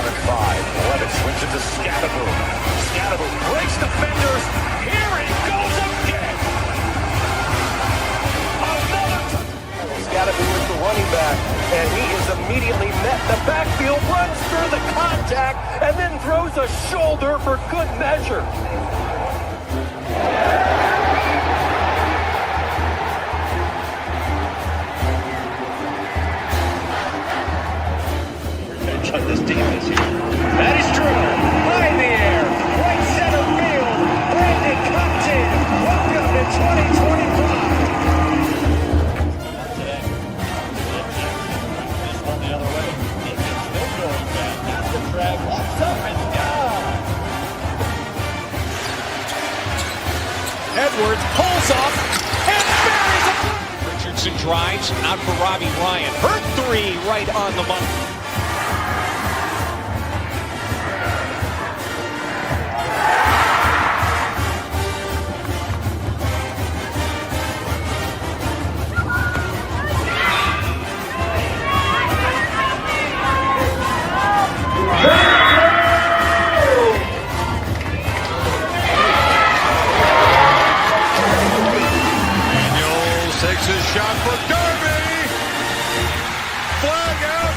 down at 5. Levitt switches to Scadaboo. Scadaboo breaks defenders. Here he goes again. Another Scadaboo is the running back, and he is immediately met in the backfield, runs through the contact, and then throws a shoulder for good measure. On this defense here. That is true. High in the air. Right center field. Brandon Compton. Welcome to 2025. Today. This one the other way. Still going back. That's the track. Locks up and down. Edwards pulls off and buries it. Richardson drives out for Robbie Ryan. Hurt 3 right on the money. Takes his shot for Darby. Flag out.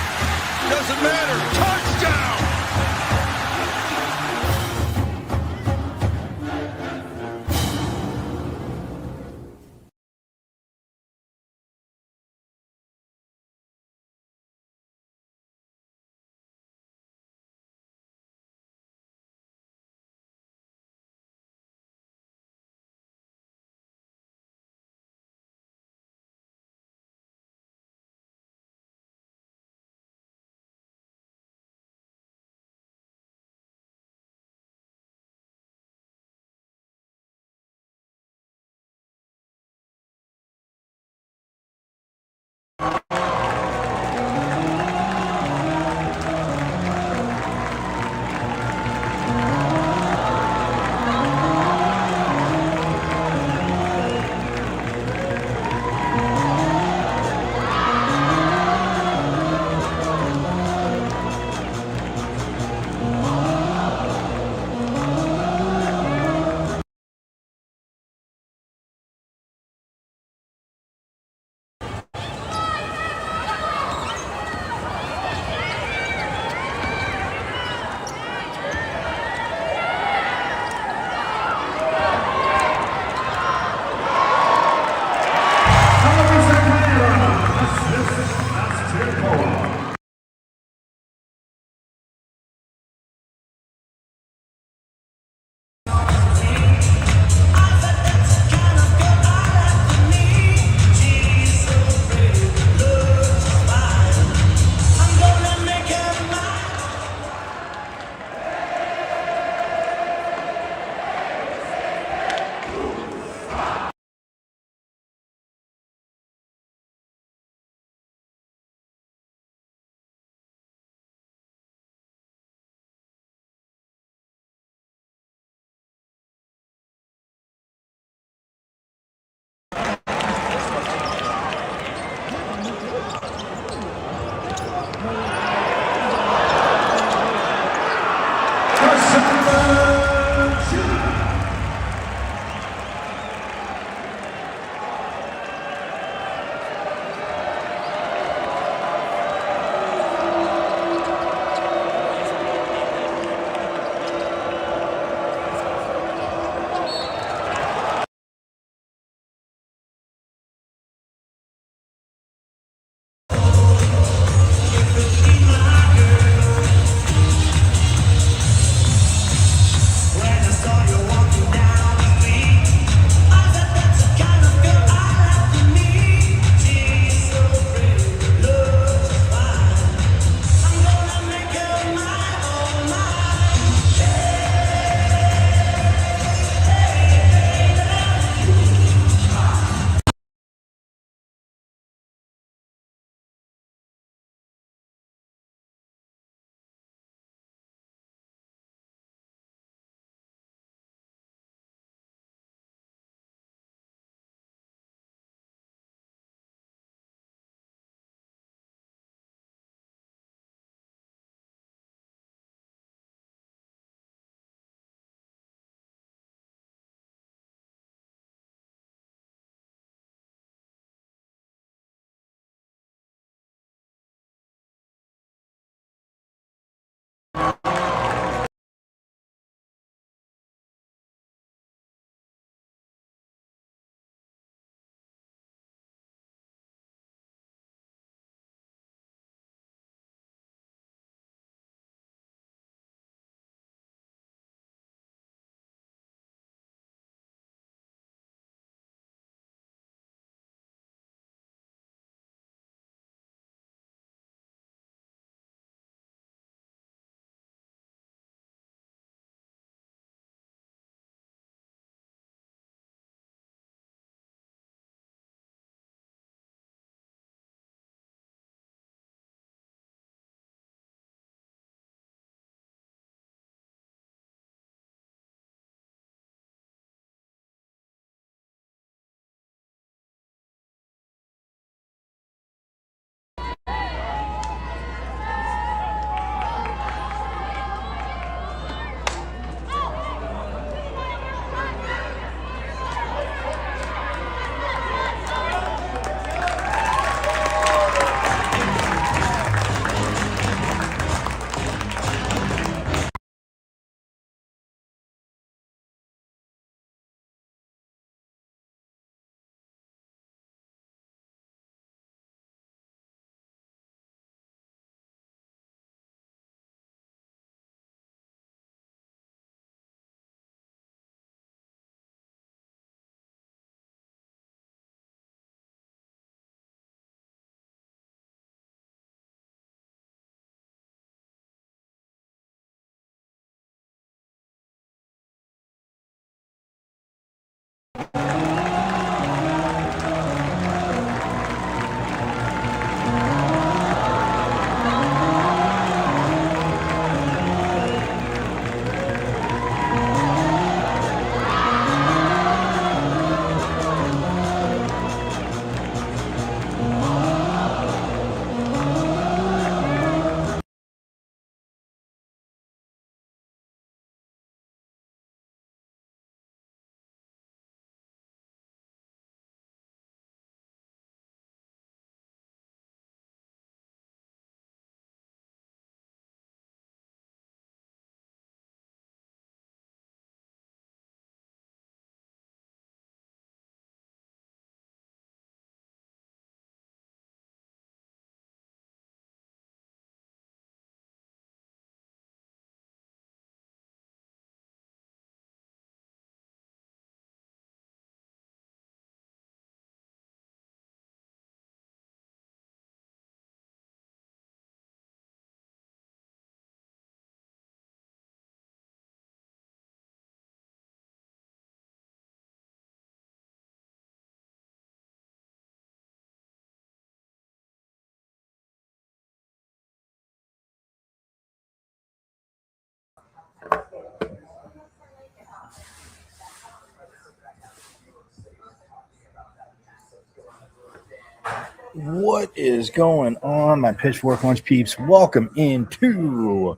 What is going on, my Pitchfork Lunch peeps? Welcome into,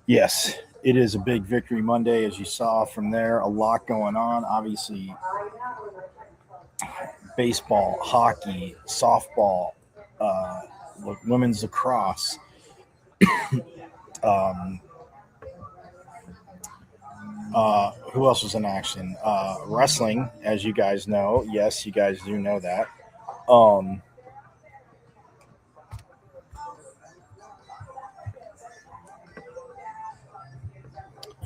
yes, it is a big victory Monday, as you saw from there. A lot going on. Obviously, baseball, hockey, softball, women's lacrosse. Who else was in action? Wrestling, as you guys know. Yes, you guys do know that.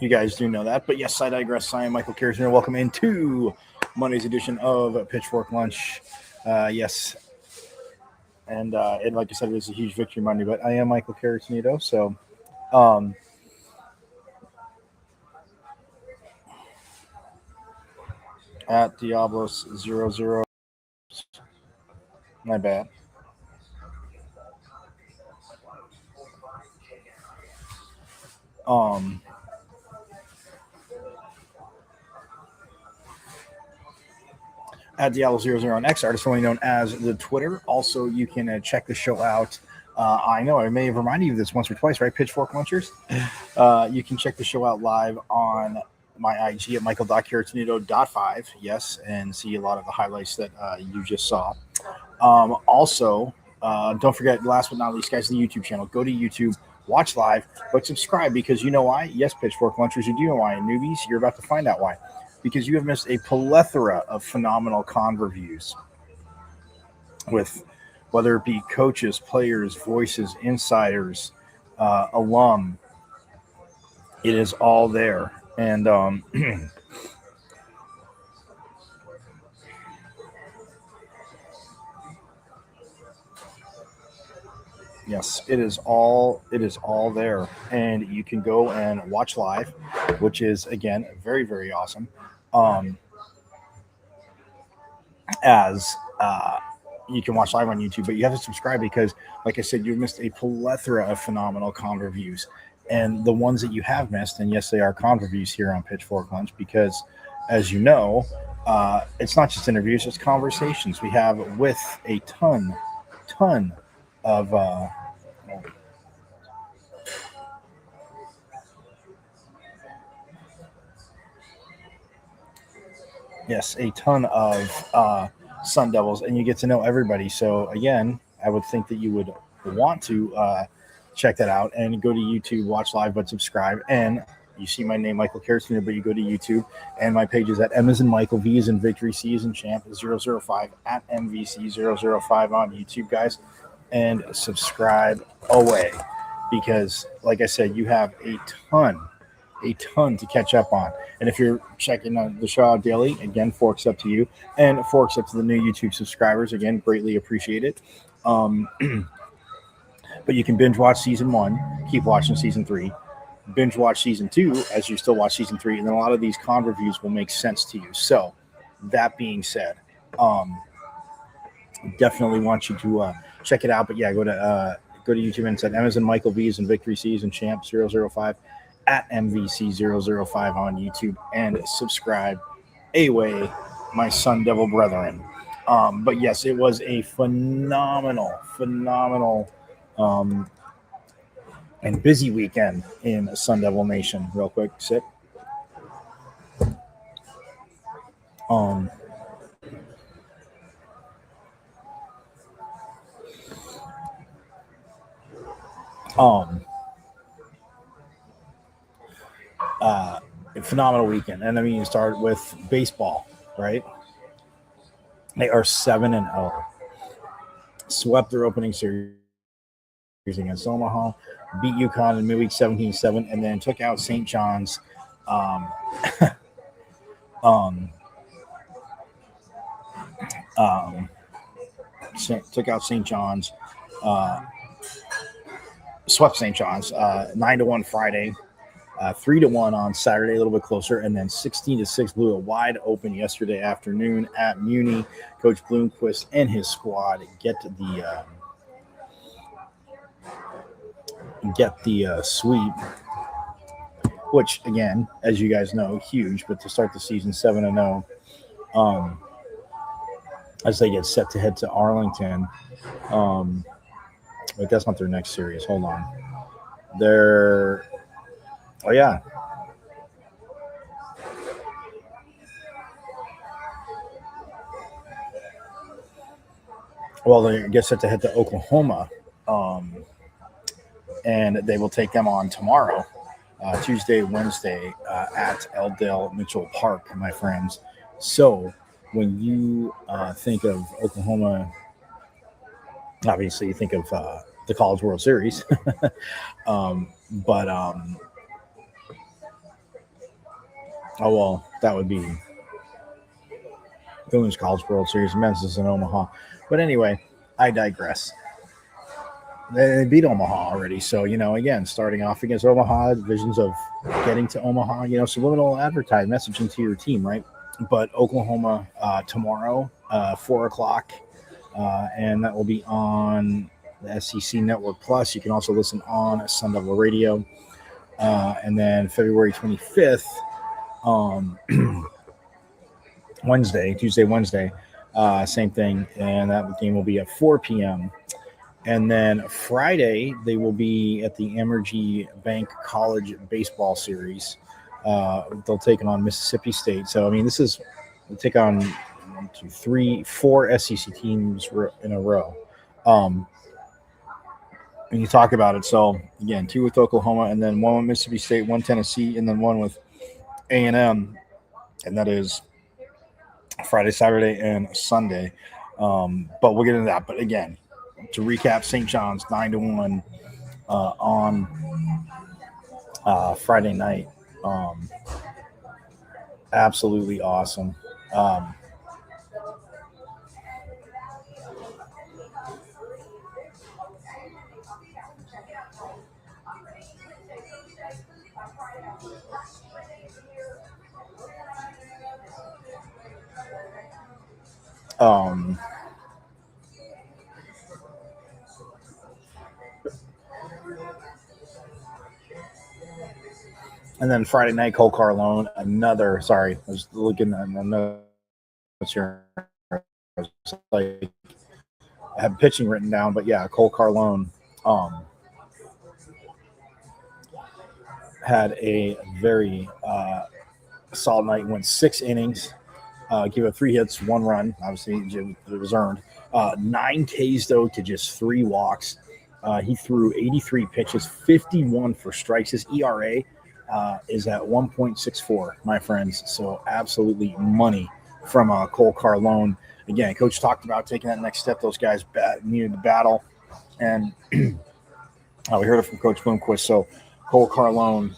You guys do know that. But yes, I digress. I am Michael Carrison. Welcome into Monday's edition of Pitchfork Lunch. Yes. And like I said, it was a huge victory Monday, but I am Michael Caratonito. So, at Diablos00. My bad. At Diablo00 on X, artist formerly known as the Twitter. Also, you can check the show out. I know I may have reminded you of this once or twice, right? Pitchfork Munchers. You can check the show out live on my IG at michael.caratonito.5. Yes, and see a lot of the highlights that you just saw. Also, don't forget, last but not least, guys, the YouTube channel. Go to YouTube, watch live, but subscribe, because you know why? Yes, Pitchfork Lunchers, you do know why. And newbies, you're about to find out why. Because you have missed a plethora of phenomenal con reviews with whether it be coaches, players, voices, insiders, alum. It is all there. And yes, it is all there, and you can go and watch live, which is, again, very, very awesome. As you can watch live on YouTube, but you have to subscribe, because, like I said, you've missed a plethora of phenomenal con reviews, and the ones that you have missed, and yes, they are con reviews here on Pitchfork Lunch, because, as you know, it's not just interviews, it's conversations we have with a ton of yes, a ton of Sun Devils, and you get to know everybody. So again, I would think that you would want to check that out and go to YouTube, watch live, but subscribe. And you see my name, Michael Carrison, but you go to YouTube, and my page is at M as in Michael, V as in Victory, C as in Champ 005 at MVC005 on YouTube, guys, and subscribe away, because, like I said, you have a ton to catch up on. And if you're checking the show out daily, again, forks up to you, and forks up to the new YouTube subscribers. Again, greatly appreciate it. But you can binge watch season 1, keep watching season 3, binge watch season 2 as you still watch season 3, and then a lot of these con reviews will make sense to you. So, that being said, definitely want you to check it out. But yeah, go to YouTube and said Amazon Michael V's and Victory C's and Champ 005 at MVC005 on YouTube, and subscribe away, my Sun Devil brethren. But yes, it was a phenomenal and busy weekend in Sun Devil Nation. Real quick, sip. A phenomenal weekend. And I mean, you start with baseball, right? They are 7-0. Swept their opening series against Omaha, beat UConn in midweek 17-7, and then took out St. John's. Took out St. John's. Swept St. John's 9-1 Friday. 3-1 on Saturday, a little bit closer, and then 16-6 blew it wide open yesterday afternoon at Muni. Coach Bloomquist and his squad get the sweep, which, again, as you guys know, huge. But to start the season 7-0, as they get set to head to Arlington. Wait, that's not their next series. Hold on. They're oh yeah. Well, they get set to head to Oklahoma, um, and they will take them on tomorrow, Tuesday, Wednesday, at Eldale Mitchell Park, my friends. So when you think of Oklahoma, obviously you think of the College World Series, but oh well, that would be the Women's College World Series. Men's is in Omaha, but anyway, I digress. They beat Omaha already, so again, starting off against Omaha, visions of getting to Omaha, subliminal advertise messaging to your team, right? But Oklahoma tomorrow, 4 o'clock, and that will be on the SEC Network Plus. You can also listen on Sun Devil Radio, and then February 25th, Tuesday, Wednesday, same thing, and that game will be at 4 p.m. And then Friday, they will be at the Amergy Bank College Baseball Series. They'll take on Mississippi State. So, I mean, they'll take on 1, 2, 3, 4 SEC teams in a row. When you talk about it, so again, 2 with Oklahoma, and then 1 with Mississippi State, 1 Tennessee, and then 1 with A&M, and that is Friday, Saturday, and Sunday. But we'll get into that. But again, to recap, St. John's 9-1 on Friday night. Absolutely awesome. Um, and then Friday night, Cole Carlone, sorry, I was looking at another here. Like, I have pitching written down, but yeah, Cole Carlone had a very solid night, went 6 innings, gave up 3 hits, 1 run. Obviously, it was earned. 9 Ks, though, to just 3 walks. He threw 83 pitches, 51 for strikes. His ERA is at 1.64, my friends. So absolutely money from Cole Carlone. Again, Coach talked about taking that next step. Those guys needed to battle. And we heard it from Coach Bloomquist. So Cole Carlone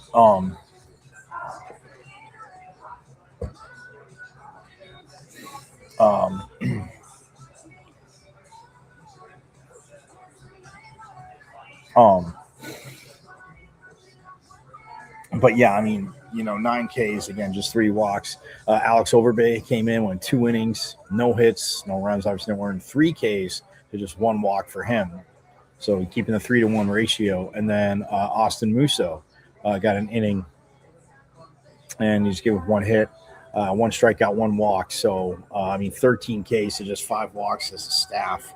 but yeah, I mean, 9 Ks, again, just 3 walks. Alex Overbay came in, went 2 innings, no hits, no runs. Obviously, they weren't 3 Ks to just 1 walk for him. So keeping the 3-to-1 ratio. And then Austin Musso got an inning, and he's given 1 hit, 1 strikeout, 1 walk. So, 13 Ks to just 5 walks as a staff.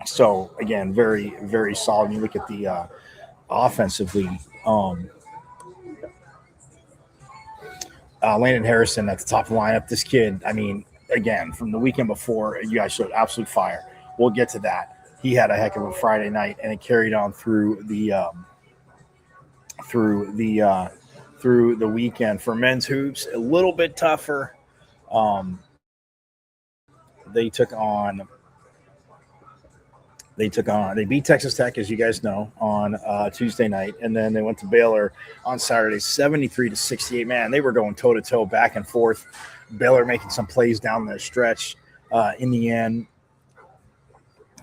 So again, very, very solid. You look at the offensively, Landon Harrison at the top of the lineup. This kid, I mean, again, from the weekend before, you guys showed absolute fire. We'll get to that. He had a heck of a Friday night, and it carried on through the weekend. For men's hoops, a little bit tougher. They beat Texas Tech, as you guys know, on Tuesday night, and then they went to Baylor on Saturday, 73-68. Man, they were going toe-to-toe, back and forth. Baylor making some plays down the stretch in the end.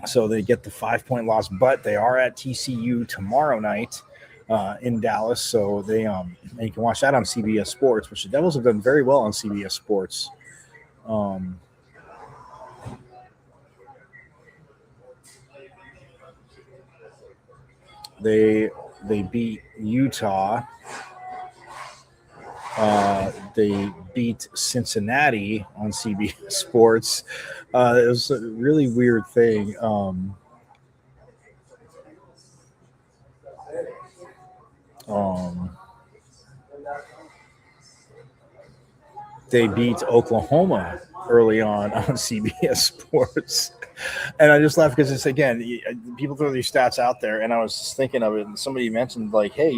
So they get the 5-point loss, but they are at TCU tomorrow night in Dallas. So and you can watch that on CBS Sports, which the Devils have done very well on CBS Sports. They they beat Utah. They beat Cincinnati on CBS Sports. It was a really weird thing. Um, they beat Oklahoma early on CBS Sports. And I just laugh because it's, again, people throw these stats out there, and I was just thinking of it, and somebody mentioned, like, hey,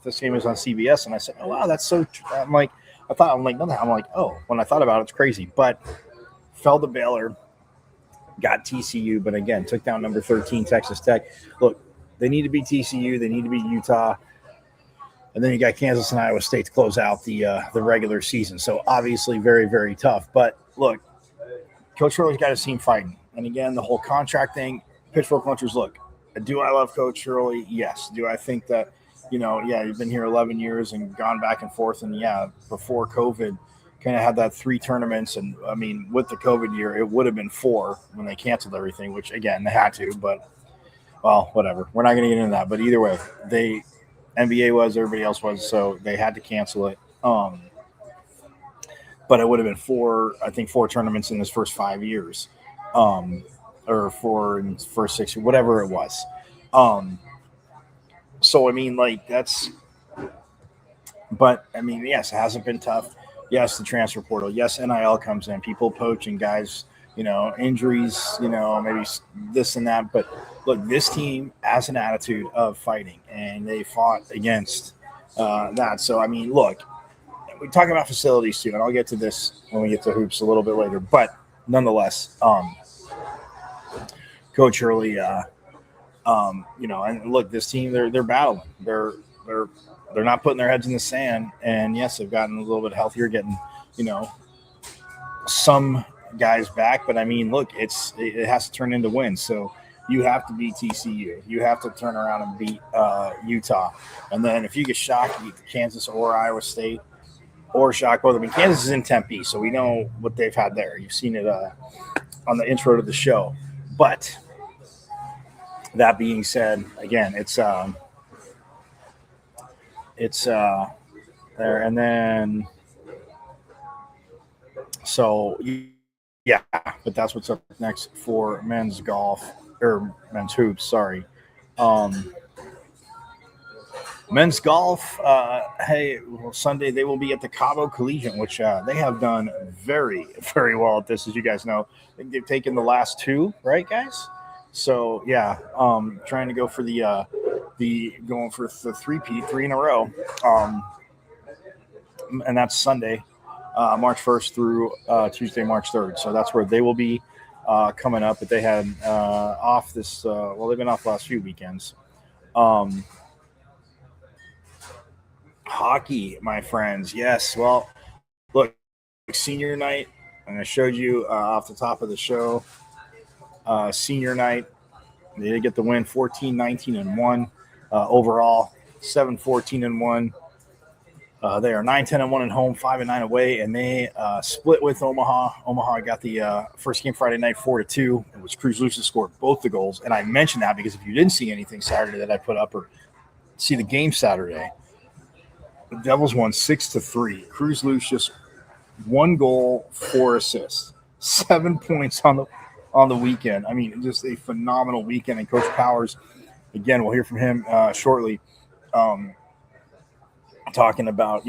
this game is on CBS, and I said, oh, wow, that's so I'm like, no, I'm like, oh, when I thought about it, it's crazy. But fell to Baylor, got TCU, but again, took down number 13 Texas Tech. Look, they need to beat TCU, they need to beat Utah, and then you got Kansas and Iowa State to close out the regular season. So obviously very, very tough. But look, Coach Hurley's got his team fighting. And again, the whole contract thing, Pitchfork Munchers, look, do I love Coach Hurley? Yes. Do I think that, you've been here 11 years and gone back and forth. And before COVID, kind of had that 3 tournaments. And I mean, with the COVID year, it would have been 4 when they canceled everything, which again, they had to, but well, whatever. We're not going to get into that. But either way, NBA was, everybody else was, so they had to cancel it. But it would have been 4 tournaments in his first 5 years, or 4 in his first 6, whatever it was. So I mean, like, but I mean, yes, it hasn't been tough. Yes, the transfer portal. Yes, NIL comes in. People poaching guys. Injuries. Maybe this and that. But look, this team has an attitude of fighting, and they fought against that. So I mean, look. We talk about facilities too, and I'll get to this when we get to hoops a little bit later. But nonetheless, Coach Hurley, and look, this team, they're battling. They're not putting their heads in the sand. And yes, they've gotten a little bit healthier, getting some guys back. But I mean, look, it has to turn into wins. So you have to beat TCU. You have to turn around and beat Utah. And then if you get shocked, beat Kansas or Iowa State. Or shock both. I mean, Kansas is in Tempe, so we know what they've had there. You've seen it on the intro to the show. But that being said, again, it's there, and then so yeah. But that's what's up next for men's golf or men's hoops. Sorry. Men's golf, Sunday they will be at the Cabo Collegiate, which they have done very, very well at this, as you guys know. I think they've taken the last 2, right, guys? So, trying to go for the 3-peat, 3 in a row. And that's Sunday, March 1st through Tuesday, March 3rd. So that's where they will be coming up. But they had off this, they've been off the last few weekends. Hockey, my friends. Yes. Well, look, senior night, and I showed you off the top of the show, senior night, they did get the win 14-19-1 overall, 7-14-1. They are 9-10-1 at home, 5-9 away, and they split with Omaha. Omaha got the first game Friday night 4-2. It was Cruz Luce that scored both the goals, and I mentioned that because if you didn't see anything Saturday that I put up or see the game Saturday, the Devils won 6-3. Cruz Luce just 1 goal, 4 assists, 7 points on the weekend. I mean, just a phenomenal weekend. And Coach Powers, again, we'll hear from him shortly, talking about,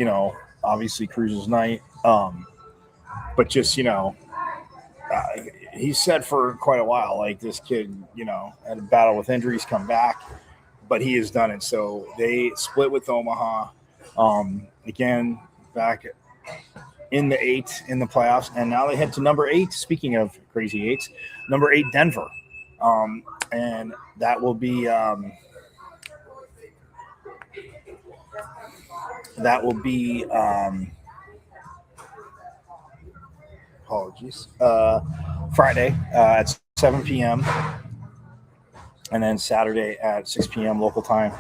obviously Cruz's night, but just, he said for quite a while, like, this kid, had a battle with injuries, come back, but he has done it. So they split with Omaha. Again, back in the 8 in the playoffs, and now they head to number 8. Speaking of crazy 8s, number 8 Denver, and that will be apologies, Friday at 7 p.m. and then Saturday at 6 p.m. local time.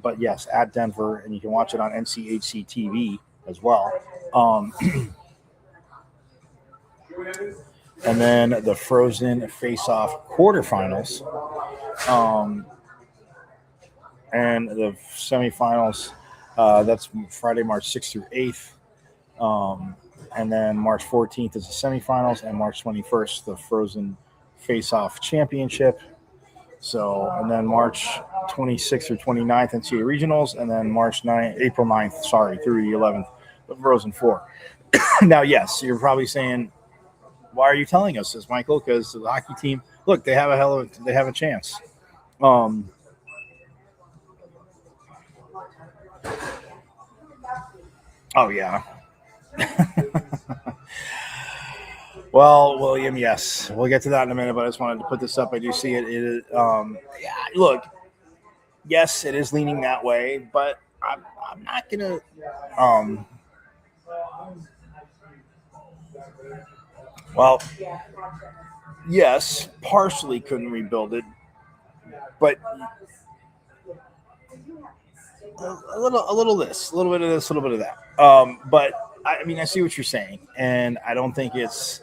But yes, at Denver, and you can watch it on NCHC TV as well. And then the Frozen Face-Off quarterfinals. and the semifinals. That's Friday, March 6th through 8th. And then March 14th is the semifinals, and March 21st, the Frozen Face-Off Championship. So, and then March 26th through 29th, NCAA Regionals, and then April 9th, through the 11th, the Frozen Four. Now, yes, you're probably saying, why are you telling us this, Michael? Because the hockey team, look, they have a chance. Oh yeah. Well, William, yes, we'll get to that in a minute. But I just wanted to put this up. I do see it. Yeah. Look, yes, it is leaning that way, but I'm not gonna. Well, yes, partially couldn't rebuild it, but a little this, a little bit of this, a little bit of that. But I mean, I see what you're saying, and I don't think it's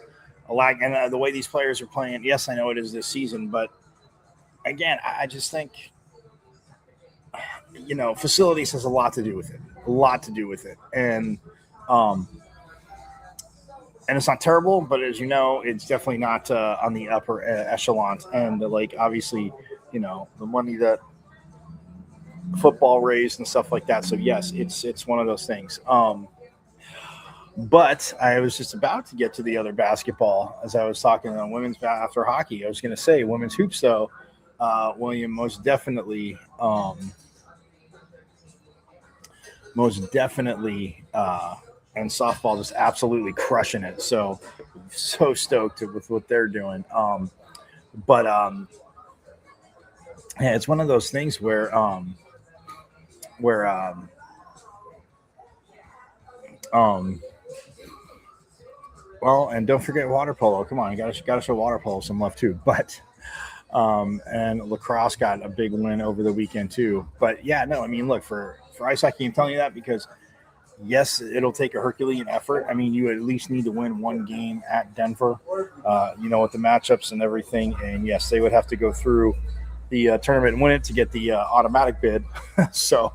a lack. And the way these players are playing, yes, I know it is this season, but again, I just think, facilities has a lot to do with it, and it's not terrible, but as you know, it's definitely not on the upper echelon. And like, obviously, the money that football raised and stuff like that. So yes, it's one of those things. But I was just about to get to the other basketball as I was talking on women's after hockey. I was going to say women's hoops, though. William, most definitely, and softball just absolutely crushing it. So stoked with what they're doing. But yeah, it's one of those things where well, and don't forget water polo. Come on, you gotta show water polo some love too. But and lacrosse got a big win over the weekend too. But yeah, no, I mean, look, for ice hockey, I'm telling you that because yes, it'll take a Herculean effort. I mean, you at least need to win one game at Denver, with the matchups and everything. And yes, they would have to go through the tournament and win it to get the automatic bid. So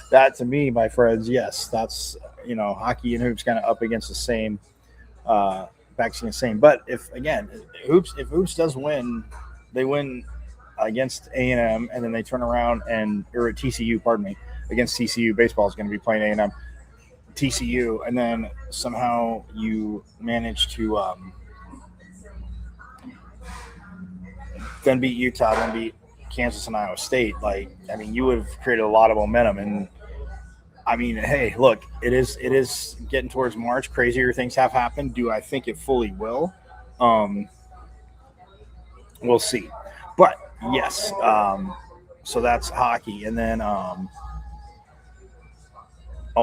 that, to me, my friends, yes, that's, hockey and hoops kind of up against the same, backing the same. But if hoops does win, they win against A&M, and then they turn around or TCU, pardon me, against TCU. Baseball is going to be playing A&M. TCU, and then somehow you manage to then beat Utah, then beat Kansas and Iowa State. Like, I mean, you would have created a lot of momentum. And I mean, hey, look, it is getting towards March. Crazier things have happened. Do I think it fully will? We'll see. But yes, so that's hockey, and then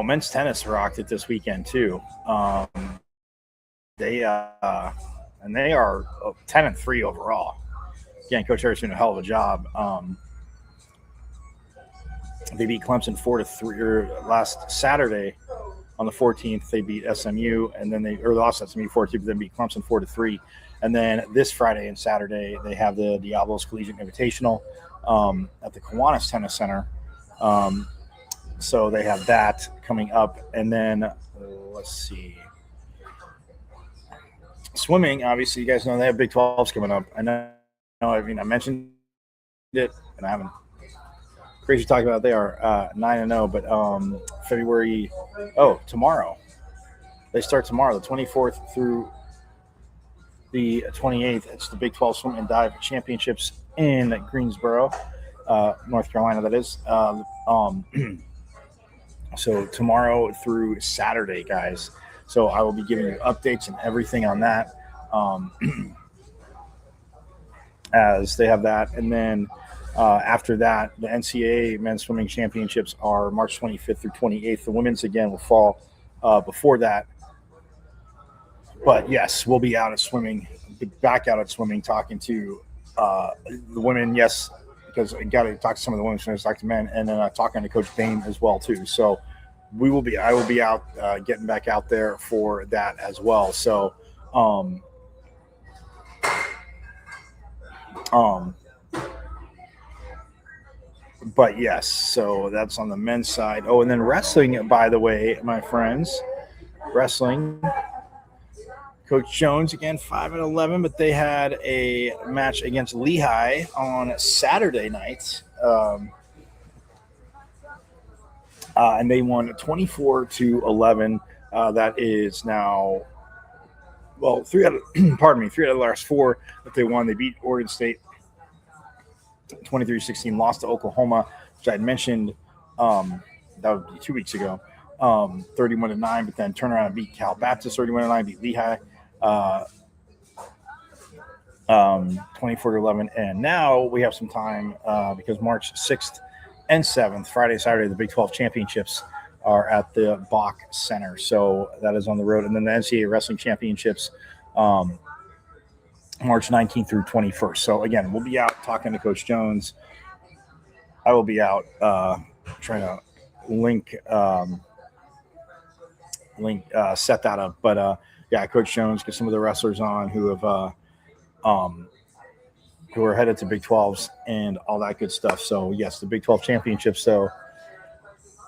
men's tennis rocked it this weekend too. They are 10-3 overall. Again, Coach Harris doing a hell of a job. They beat Clemson 4-3 last Saturday on the 14th. They beat SMU, and then they lost SMU 4-2, but then beat Clemson 4-3. And then this Friday and Saturday they have the Diablos Collegiate Invitational at the Kiwanis Tennis Center. So they have that coming up. And then let's see. Swimming, obviously, you guys know they have Big 12s coming up. I know. I mean, I mentioned it, and I haven't crazy talk about it. They are 9-0, but February. Tomorrow. They start tomorrow, the 24th through the 28th. It's the Big 12 Swim and Dive Championships in Greensboro, North Carolina. That is. So tomorrow through Saturday, guys. So I will be giving you updates and everything on that as they have that. And then after that, the NCAA Men's Swimming Championships are March 25th through 28th. The women's, again, will fall before that. But, yes, we'll be out at swimming, back out at swimming, talking to the women, yes, because I got to talk to some of the women, so I talk to men, and then talking to Coach Bain as well too. So I will be out getting back out there for that as well. So but yes, so that's on the men's side. Oh, and then wrestling, by the way, my friends, wrestling. Coach Jones again, 5-11, but they had a match against Lehigh on Saturday night, and they won 24-11. That is now, well, three out of the last four that they won. They beat Oregon State 23-16, lost to Oklahoma, which I had mentioned that would be 2 weeks ago, 31-9, but then turn around and beat Cal Baptist 31-9, beat Lehigh 24-11. And now we have some time because March 6th and 7th, Friday, Saturday, the Big 12 championships are at the Bach Center. So that is on the road. And then the NCAA Wrestling Championships March 19th through 21st. So again, we'll be out talking to Coach Jones. I will be out trying to link set that up. But yeah, Coach Jones, get some of the wrestlers on who have who are headed to Big 12s and all that good stuff. So yes, the Big 12 championships. So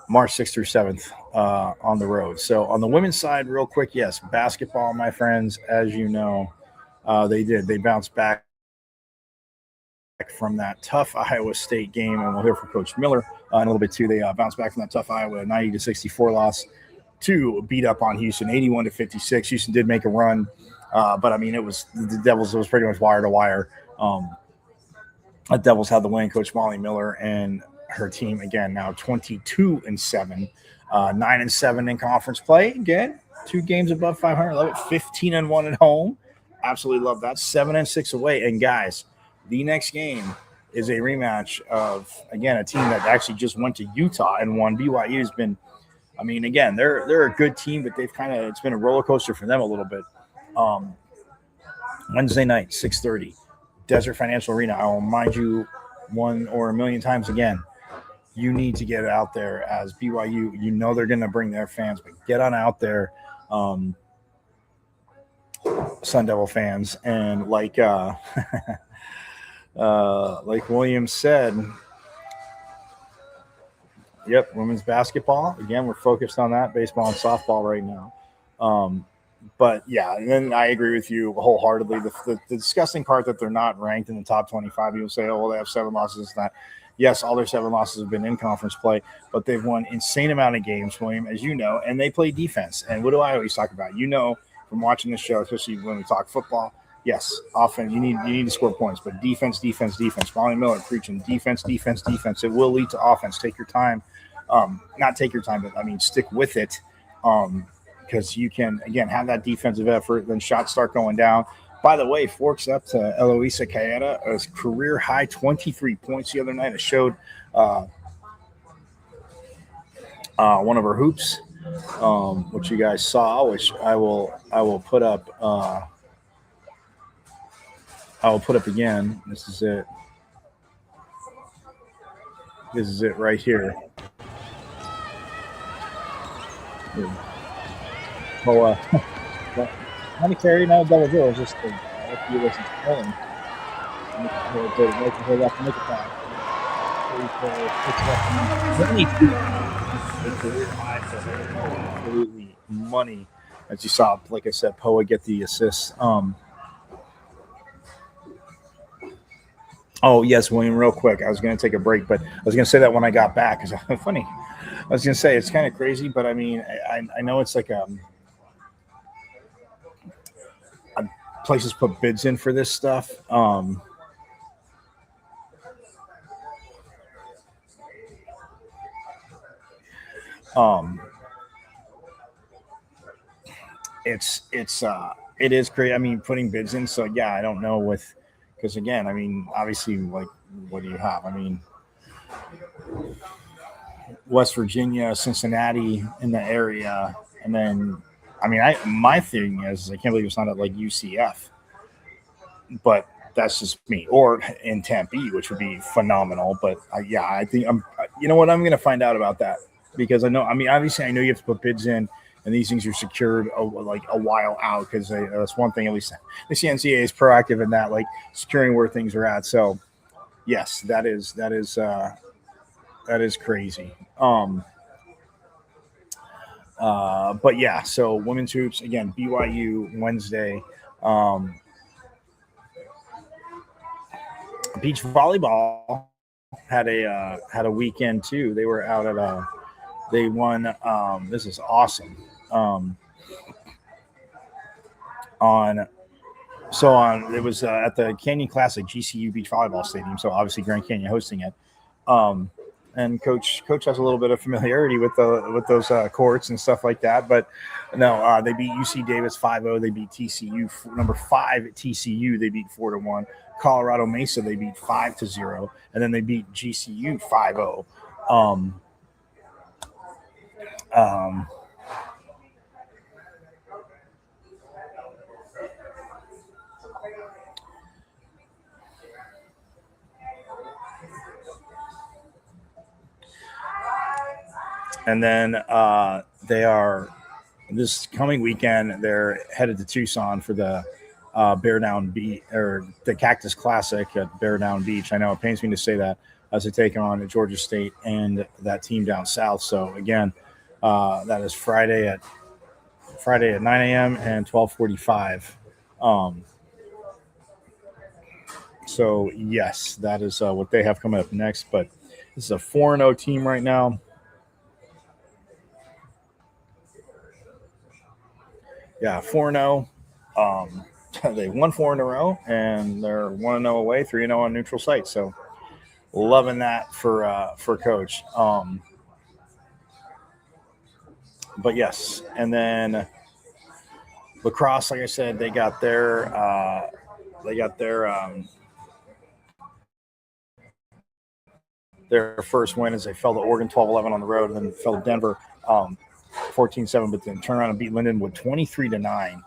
March 6th through 7th on the road. So on the women's side, real quick, yes, basketball, my friends, as you know, they bounced back from that tough Iowa State game, and we'll hear from Coach Miller in a little bit too. They bounced back from that tough Iowa 90-64 loss to beat up on Houston 81-56. Houston did make a run, but I mean, it was the Devils. It was pretty much wire to wire. The Devils had the win. Coach Molly Miller and her team again now 22-7, 9-7 in conference play. Again, 2 games above 500. Love it. 15-1 at home. Absolutely love that. 7-6 away. And guys, the next game is a rematch of, again, a team that actually just went to Utah and won. BYU has been, I mean, again, they're a good team, but it's been a roller coaster for them a little bit. Wednesday night, 6:30, Desert Financial Arena. I will remind you one or a million times again, you need to get out there as BYU. You know they're going to bring their fans, but get on out there, Sun Devil fans. And like William said, yep, women's basketball. Again, we're focused on that, baseball and softball right now. But yeah, and then I agree with you wholeheartedly. The disgusting part that they're not ranked in the top 25. People say, oh, well, they have 7 losses. That, yes, all their 7 losses have been in conference play, but they've won insane amount of games, William, as you know, and they play defense. And what do I always talk about? You know, from watching this show, especially when we talk football, yes, offense, you need to score points, but defense. Molly Miller preaching defense. It will lead to offense. Take your time. Not take your time, but I mean, stick with it. Because you can, again, have that defensive effort, then shots start going down. By the way, Forks up to Eloisa Cayeta, a career high 23 points the other night. It showed one of her hoops, which you guys saw, which I will put up. I will put up again. This is it. This is it right here. Oh, not a carry, not a double drill. It's just a few lessons pulling. Make her left, make it back. Absolutely money, as you saw. Like I said, Poa get the assists. Oh yes, William. Real quick, I was going to take a break, but I was going to say that when I got back. Because funny, I was going to say it's kind of crazy, but I mean, I know it's like places put bids in for this stuff. It is great. I mean, putting bids in. So yeah, I don't know because again, I mean, obviously, like, what do you have? I mean, West Virginia, Cincinnati in the area, and then. I mean, my thing is I can't believe it's not at like UCF, but that's just me. Or in Tempe, which would be phenomenal. But I think you know what? I'm going to find out about that because I know. I mean, obviously, I know you have to put bids in, and these things are secured like a while out because that's one thing. At least the NCAA is proactive in that, like securing where things are at. So, yes, that is That is crazy. But yeah, so women's hoops again, BYU Wednesday. Beach volleyball had a weekend too. They were out at they won. This is awesome. It was at the Canyon Classic GCU Beach Volleyball Stadium. So obviously Grand Canyon hosting it. And coach has a little bit of familiarity with those courts and stuff like that. But no, they beat UC Davis 5-0. They beat TCU number 5 at TCU. They beat 4-1. Colorado Mesa they beat 5-0, and then they beat GCU 5-0. And then they are this coming weekend. They're headed to Tucson for the Bear Down Beach or the Cactus Classic at Bear Down Beach. I know it pains me to say that as they take on Georgia State and that team down south. So again, that is Friday at 9 a.m. and 12:45. So yes, that is what they have coming up next. But this is a 4-0 team right now. Yeah, 4-0. They won 4 in a row, and they're 1-0 away, 3-0 on neutral site. So, loving that for Coach. But yes, and then lacrosse, like I said, they got their first win as they fell to Oregon 12-11 on the road, and then fell to Denver 14-7, but then turn around and beat Lindenwood 23-9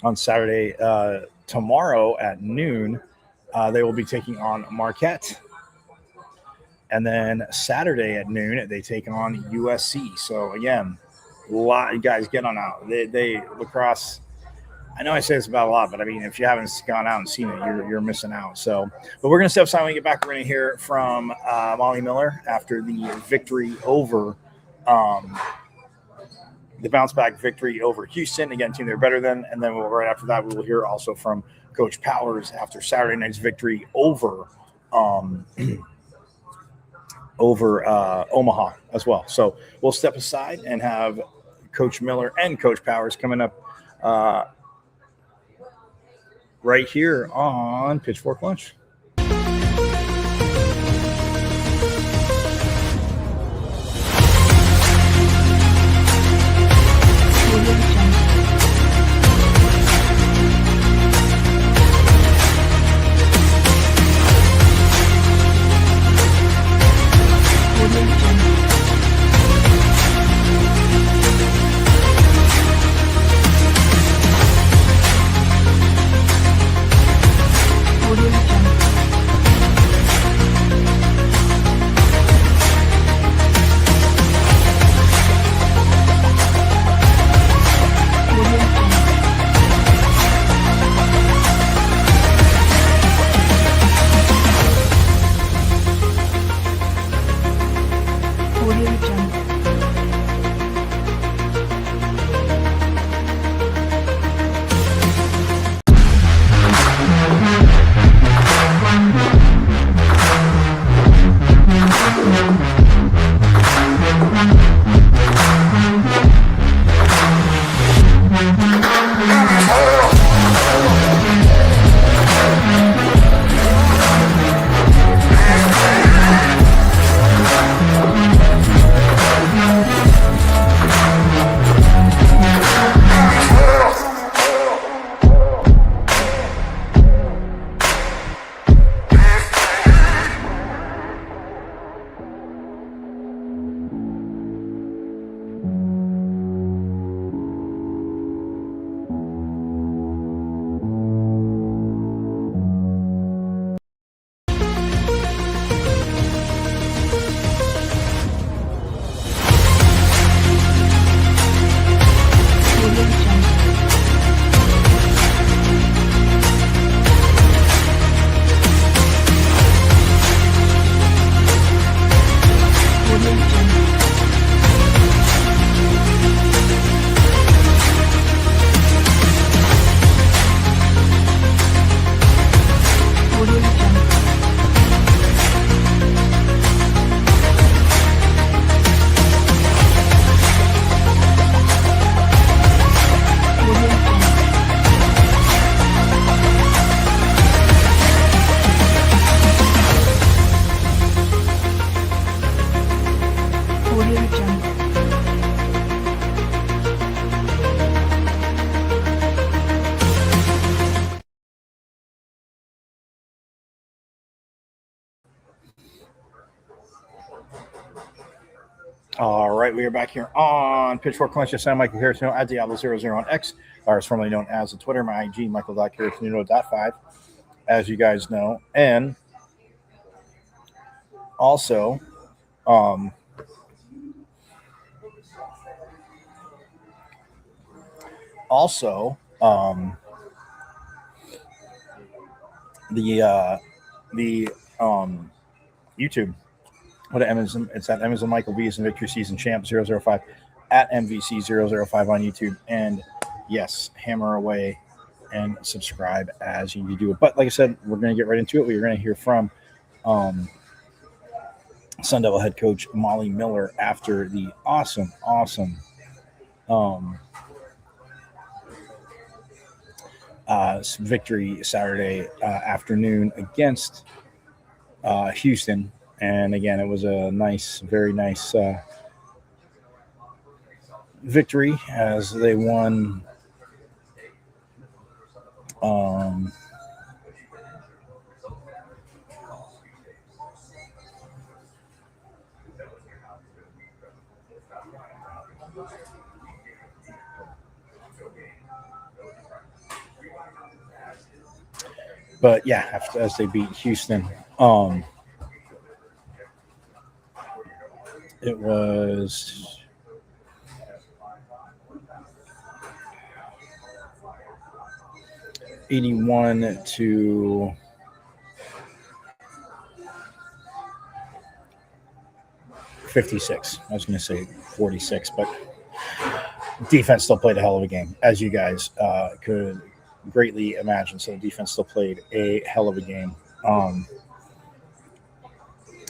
on Saturday. Tomorrow at noon, they will be taking on Marquette. And then Saturday at noon, they take on USC. So, again, a lot of guys get on out. They lacrosse, I know I say this about a lot, but I mean, if you haven't gone out and seen it, you're missing out. So, but we're going to step aside when we get back. We're going to hear from Molly Miller after the victory over the bounce back victory over Houston. Again, team they're better than. And then right after that, we will hear also from Coach Powers after Saturday night's victory over Omaha as well. So we'll step aside and have Coach Miller and Coach Powers coming up right here on Pitchfork Lunch. Audio Jungle. All right, we are back here on Pitchfork Clinch. I'm Michael Carrasino at Diablo00 on X, or it's formerly known as the Twitter. My IG, Michael.Carrasino.5, as you guys know. And also, the YouTube. What Amazon? It's at Amazon Michael V's and Victory Season Champ 005 at MVC005 on YouTube. And yes, hammer away and subscribe as you do it. But like I said, we're going to get right into it. We're going to hear from Sun Devil head coach Molly Miller after the awesome victory Saturday afternoon against Houston. And again, it was a nice, very nice victory as they won. But yeah, as they beat Houston, it was 81-56. I was going to say 46, but defense still played a hell of a game, as you guys could greatly imagine. So the defense still played a hell of a game.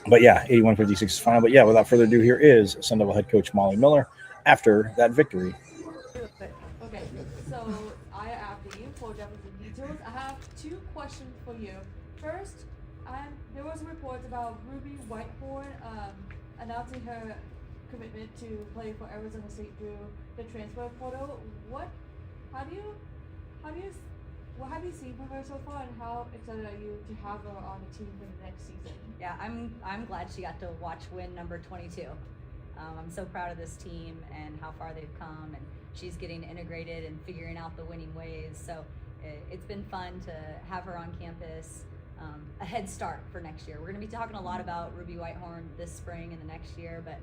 But yeah, 81-56 is final. But yeah, without further ado, here is Sun Devil head coach Molly Miller after that victory. Okay, so after you for Devils in details, I have two questions for you. First, there was reports about Ruby Whitehorn announcing her commitment to play for Arizona State through the transfer portal. What have you seen from her so far, and how excited are you to have her on the team for the next season? Yeah, I'm glad she got to watch win number 22. I'm so proud of this team and how far they've come, and she's getting integrated and figuring out the winning ways. So it's been fun to have her on campus. A head start for next year. We're going to be talking a lot about Ruby Whitehorn this spring and the next year, but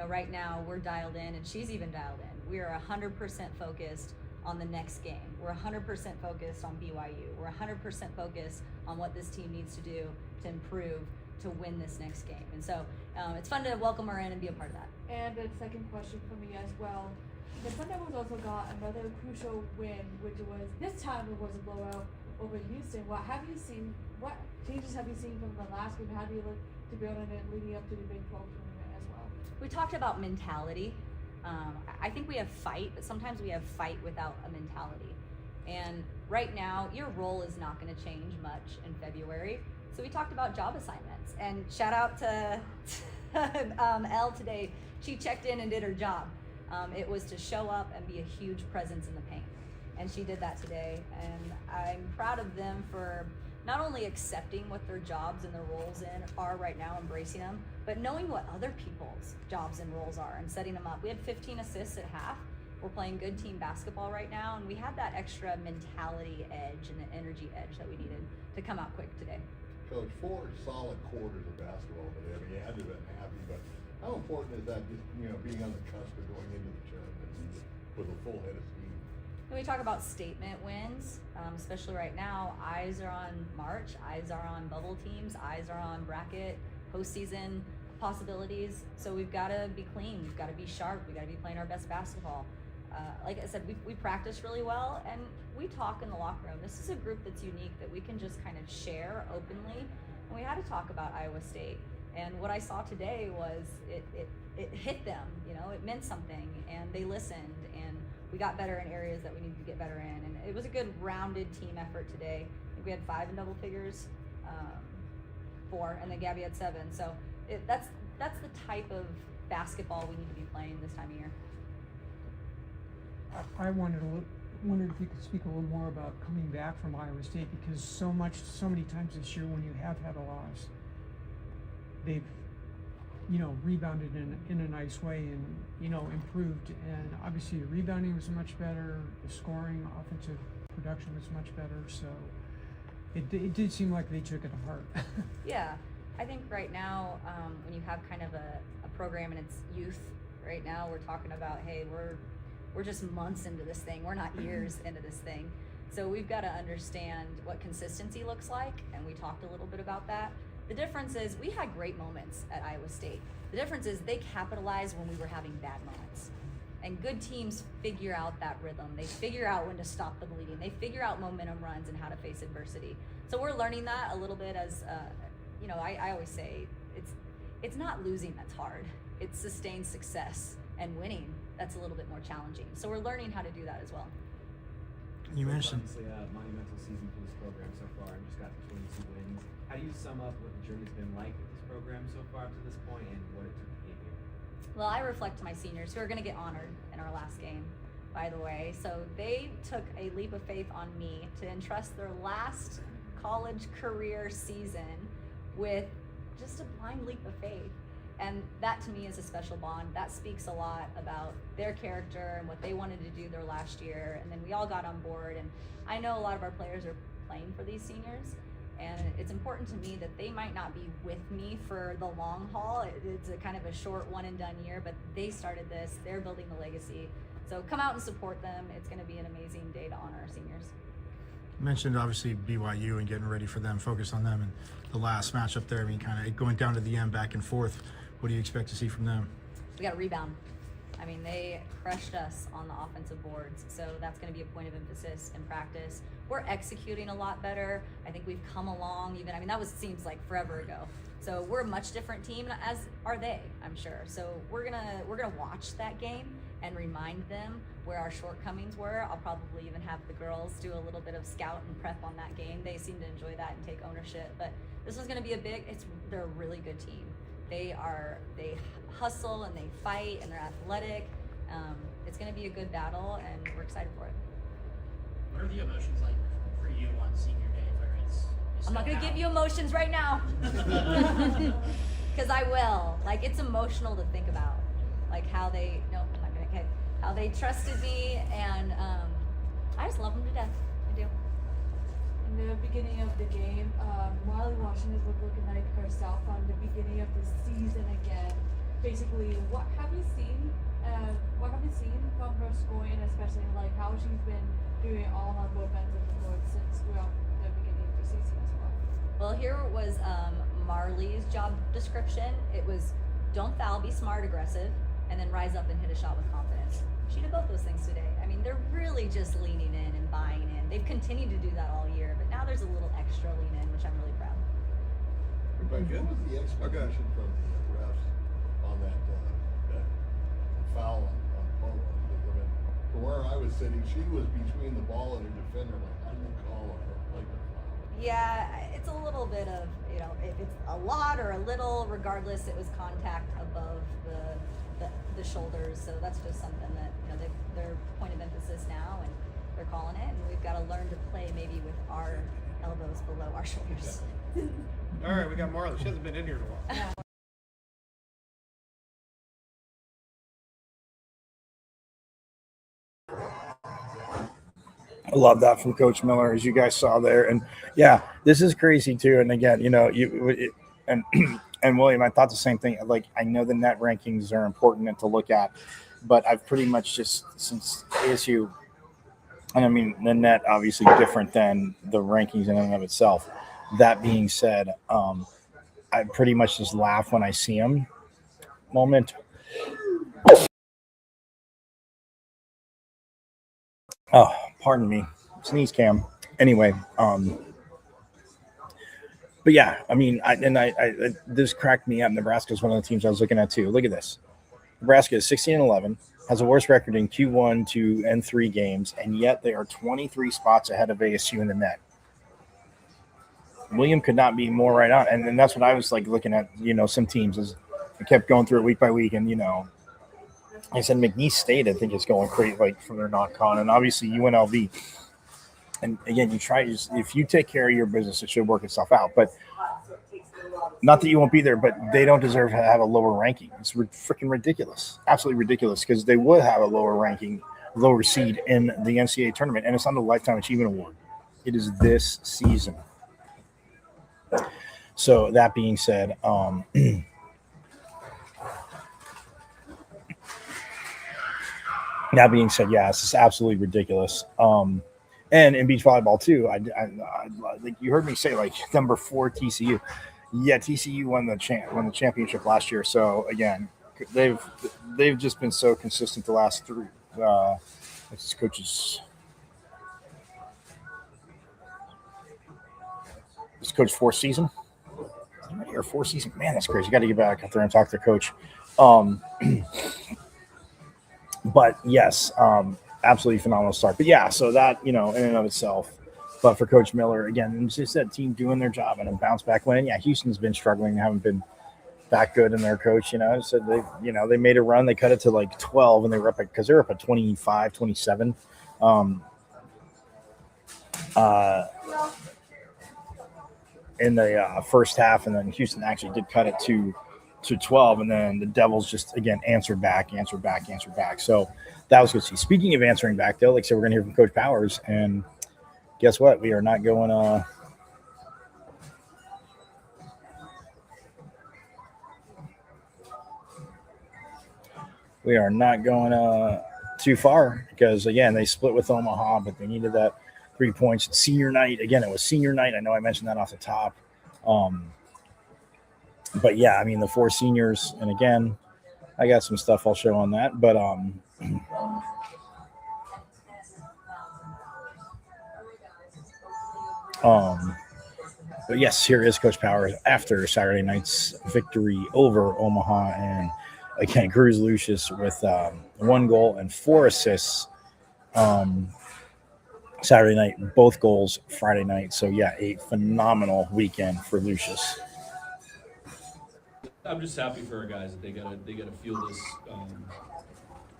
right now we're dialed in, and she's even dialed in. We are 100% focused on the next game. We're 100% focused on BYU. We're 100% focused on what this team needs to do to improve to win this next game. And so it's fun to welcome her in and be a part of that. And the second question for me as well. The Sun Devils also got another crucial win, which was, this time it was a blowout over Houston. What changes have you seen from the last game? How do you look to build on it leading up to the Big 12 tournament as well? We talked about mentality. I think we have fight, but sometimes we have fight without a mentality. And right now, your role is not going to change much in February. So we talked about job assignments. And shout out to Elle today. She checked in and did her job. It was to show up and be a huge presence in the paint. And she did that today. And I'm proud of them for not only accepting what their jobs and their roles are right now, embracing them, but knowing what other people's jobs and roles are and setting them up. We had 15 assists at half. We're playing good team basketball right now, and we had that extra mentality edge and the energy edge that we needed to come out quick today. Coach, 4 solid quarters of basketball today. I mean, you had to have been happy, but how important is that, just being on the cusp of going into the tournament with a full head of steam? When we talk about statement wins, especially right now, eyes are on March, eyes are on bubble teams, eyes are on bracket, postseason possibilities. So we've got to be clean, we've got to be sharp, we've got to be playing our best basketball. Like I said, we practice really well, and we talk in the locker room. This is a group that's unique that we can just kind of share openly. And we had to talk about Iowa State. And what I saw today was it hit them, it meant something, and they listened, and we got better in areas that we needed to get better in. And it was a good rounded team effort today. I think we had 5 in double figures, 4, and then Gabby had 7. So that's the type of basketball we need to be playing this time of year. I wondered if you could speak a little more about coming back from Iowa State, because so many times this year when you have had a loss, they've rebounded in a nice way and, improved. And obviously the rebounding was much better. The scoring, offensive production was much better. So it did seem like they took it to heart. Yeah. I think right now, when you have kind of a program and it's youth, right now we're talking about, hey, we're just months into this thing. We're not years into this thing. So we've got to understand what consistency looks like, and we talked a little bit about that. The difference is we had great moments at Iowa State. The difference is they capitalized when we were having bad moments. And good teams figure out that rhythm. They figure out when to stop the bleeding. They figure out momentum runs and how to face adversity. So we're learning that a little bit as, I always say, it's not losing that's hard. It's sustained success, and winning, that's a little bit more challenging. So we're learning how to do that as well. You mentioned obviously a monumental season for this program so far, and just got the 22 wins. How do you sum up what the journey's been like with this program so far to this point, and what it took to get here? Well, I reflect to my seniors who are going to get honored in our last game, by the way. So they took a leap of faith on me to entrust their last college career season with just a blind leap of faith. And that to me is a special bond. That speaks a lot about their character and what they wanted to do their last year. And then we all got on board. And I know a lot of our players are playing for these seniors. And it's important to me that they might not be with me for the long haul. It's a kind of a short one and done year, but they started this, they're building the legacy. So come out and support them. It's going to be an amazing day to honor our seniors. You mentioned obviously BYU and getting ready for them, focus on them, and the last matchup there. I mean, kind of going down to the end, back and forth. What do you expect to see from them? We got to rebound. I mean, they crushed us on the offensive boards, so that's going to be a point of emphasis in practice. We're executing a lot better. I think we've come along that seems like forever ago. So we're a much different team, as are they, I'm sure. So we're gonna watch that game and remind them where our shortcomings were. I'll probably even have the girls do a little bit of scout and prep on that game. They seem to enjoy that and take ownership. But this is gonna be they're a really good team. They hustle and they fight and they're athletic. It's going to be a good battle, and we're excited for it. What are the emotions like for you on senior day, where I'm not going to give you emotions right now, because I will. It's emotional to think about, how they. No, I'm not going to. Okay, how they trusted me, and I just love them to death. I do. In the beginning of the game, Marley Washington was looking like herself on the beginning of the season again. Basically, what have you seen? What have you seen from her scoring, especially how she's been doing all on both ends of the court since throughout the beginning of the season as well? Well, here was Marley's job description. It was don't foul, be smart, aggressive, and then rise up and hit a shot with confidence. She did both those things today. I mean, they're really just leaning in and buying in. They've continued to do that all year, but now there's a little extra lean in, which I'm really proud. But what was the expectation from the refs on that foul on Polo? Because, from where I was sitting, she was between the ball and her defender. How do you call a foul? Yeah, it's a little bit of, if it's a lot or a little, regardless, it was contact above the shoulders. So that's just something that, their point of emphasis now, and they're calling it, and we've got to learn to play maybe with our elbows below our shoulders. All right, we got Marla. She hasn't been in here in a while. I love that from Coach Miller, as you guys saw there. And yeah, this is crazy too. And again, and William, I thought the same thing. I know the net rankings are important to look at, but I've pretty much just, since ASU, and I mean, the net obviously different than the rankings in and of itself. That being said, I pretty much just laugh when I see them. Moment. Oh, pardon me. Sneeze cam. Anyway, but yeah, I mean, this cracked me up. Nebraska is one of the teams I was looking at too. Look at this. Nebraska is 16-11, has a worse record in Q1, 2, and 3 games, and yet they are 23 spots ahead of ASU in the net. William could not be more right on, and that's what I was looking at. Some teams as I kept going through it week by week, and I said McNeese State, I think, is going great, from their non-con, and obviously UNLV. And again, if you take care of your business, it should work itself out. But Not that you won't be there, but they don't deserve to have a lower ranking. It's freaking ridiculous, absolutely ridiculous, because they would have a lower ranking, lower seed in the NCAA tournament, and it's not a lifetime achievement award. It is this season. So that being said, yeah, it's just absolutely ridiculous. And in beach volleyball too, I like you heard me say, like, number 4 TCU. Yeah, TCU won the championship last year. So again, they've just been so consistent the last 3. This coach's coach 4th season. Or 4th season, man, that's crazy. You got to get back out there and talk to the coach. But yes, absolutely phenomenal start. But yeah, so that, in and of itself. But for Coach Miller, again, it's just that team doing their job and a bounce back win. Yeah, Houston's been struggling, haven't been that good in their coach. So they made a run. They cut it to like 12, and they were up because they're up at 25, 27. In the first half, and then Houston actually did cut it to 12, and then the Devils just again answered back. So that was good to see. Speaking of answering back, though, like I said, we're going to hear from Coach Powers, and guess what? We are not going too far, because again, they split with Omaha, but they needed that 3 points. Senior night, again, it was senior night. I know I mentioned that off the top. But yeah, I mean, the 4 seniors, and again, I got some stuff I'll show on that, but but yes, here is Coach Powers after Saturday night's victory over Omaha, and again, Cruz Lucius with 1 goal and 4 assists Saturday night, both goals Friday night. So yeah, a phenomenal weekend for Lucius. I'm just happy for our guys that they gotta feel this.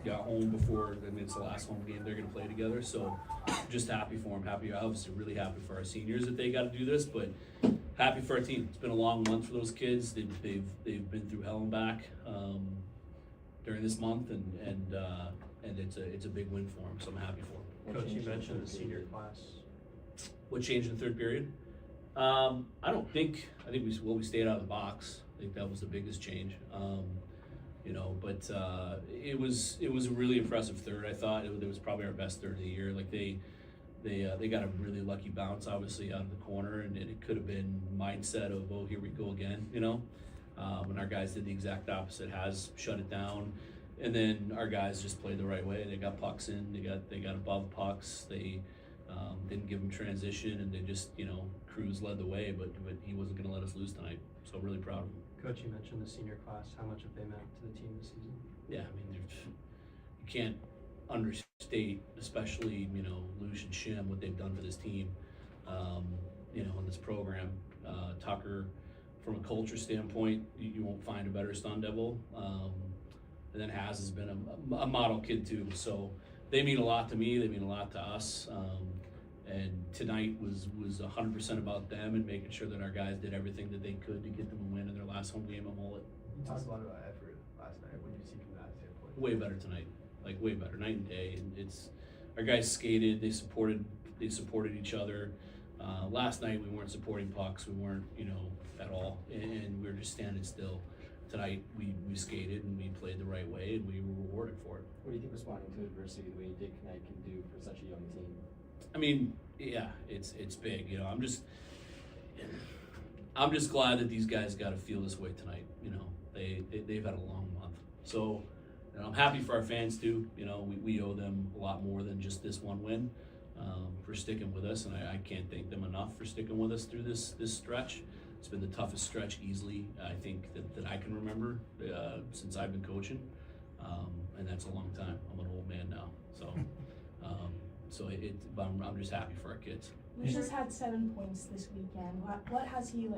Got home before. I mean, it's the last home game they're gonna play together. So just happy for them. Obviously, really happy for our seniors that they got to do this, but happy for our team. It's been a long month for those kids. They've been through hell and back during this month, and it's a big win for them. So I'm happy for them. Coach, you mentioned the senior class. What changed in the third period? I think we stayed out of the box. I think that was the biggest change. But it was a really impressive third. I thought it was probably our best third of the year. Like they got a really lucky bounce, obviously, out of the corner, and it could have been mindset of, oh, here we go again, and our guys did the exact opposite. Has shut it down, and then our guys just played the right way. They got pucks in, they got above pucks. They didn't give them transition, and they just, Cruz led the way, but he wasn't going to let us lose tonight. So really proud of him. Coach, you mentioned the senior class. How much have they meant to the team this season? Yeah, I mean, you can't understate, especially, Luce and Shim, what they've done for this team, in this program. Tucker, from a culture standpoint, you won't find a better Sun Devil. And then has been a model kid too. So they mean a lot to me. They mean a lot to us. And tonight was 100% about them and making sure that our guys did everything that they could to get them a win in their last home game at Mullet. You talked a lot about effort last night. What did you see from that standpoint? Way better tonight, like way better, night and day. And it's our guys skated. They supported each other. Last night we weren't supporting pucks. We weren't, at all, and we were just standing still. Tonight we skated and we played the right way, and we were rewarded for it. What do you think responding to adversity the way you did tonight can do for such a young team? I mean, yeah, it's big. I'm just glad that these guys got to feel this way tonight. They've had a long month, so I'm happy for our fans too. We owe them a lot more than just this one win, for sticking with us, and I can't thank them enough for sticking with us through this stretch. It's been the toughest stretch easily, I think, that I can remember since I've been coaching, and that's a long time. I'm an old man now, so. I'm just happy for our kids. Lucius had 7 points this weekend. What has he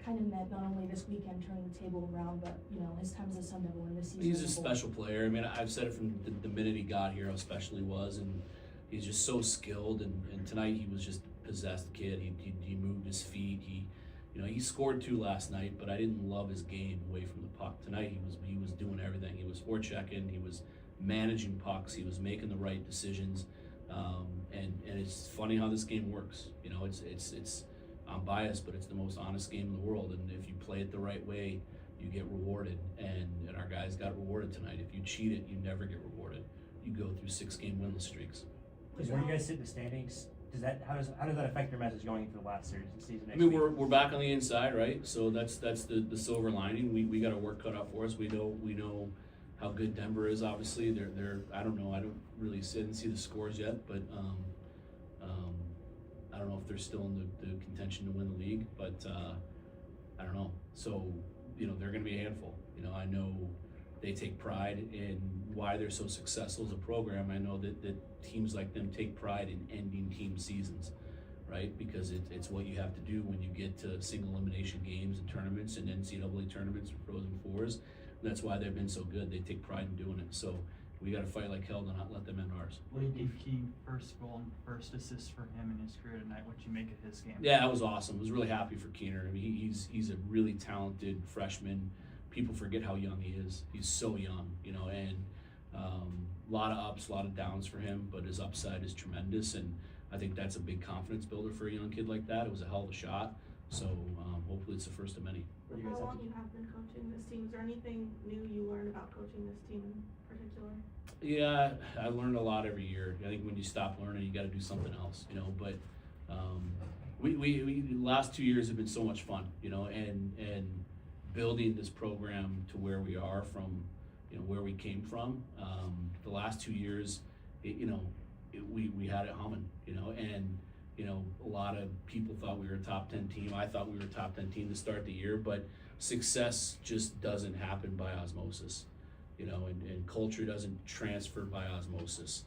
kind of meant, not only this weekend turning the table around, but his time as a Sun Devil in this season? He's a special player. I mean, I've said it from the minute he got here how special he was, and he's just so skilled. And tonight he was just a possessed kid. He moved his feet. You know, he scored 2 last night, but I didn't love his game away from the puck. Tonight he was doing everything. He was forechecking, he was managing pucks, he was making the right decisions. And it's funny how this game works. You know, it's I'm biased, but it's the most honest game in the world. And if you play it the right way, you get rewarded. And our guys got rewarded tonight. If you cheat it, you never get rewarded. You go through 6-game winless streaks. Because where you guys sit in the standings, how does that affect your message going into the last series of the season? I mean, we're back on the inside, right? So that's the silver lining. We got our work cut out for us. We know how good Denver is. Obviously, they're I don't know. I don't really sit and see the scores yet, but I don't know if they're still in the contention to win the league. But I don't know. So you know, they're going to be a handful. You know, I know they take pride in why they're so successful as a program. I know that teams like them take pride in ending team seasons, right? Because it's what you have to do when you get to single elimination games and tournaments and NCAA tournaments and Frozen Fours. And that's why they've been so good. They take pride in doing it. So we got to fight like hell to not let them end ours. What did you key first goal and first assist for him in his career tonight? What did you make of his game? Yeah, that was awesome. I was really happy for Keener. I mean, he's a really talented freshman. People forget how young he is. He's so young, you know, and a lot of ups, a lot of downs for him, but his upside is tremendous, and I think that's a big confidence builder for a young kid like that. It was a hell of a shot, so hopefully it's the first of many. How long you have been coaching this team? Is there anything new you learned about coaching this team in particular? Yeah, I learned a lot every year. I think when you stop learning, you got to do something else, you know. But we the last 2 years have been so much fun, you know, and building this program to where we are from, you know, where we came from. The last 2 years, we had it humming, you know, and you know, a lot of people thought we were a top 10 team. I thought we were a top 10 team to start the year, but success just doesn't happen by osmosis, you know, and culture doesn't transfer by osmosis.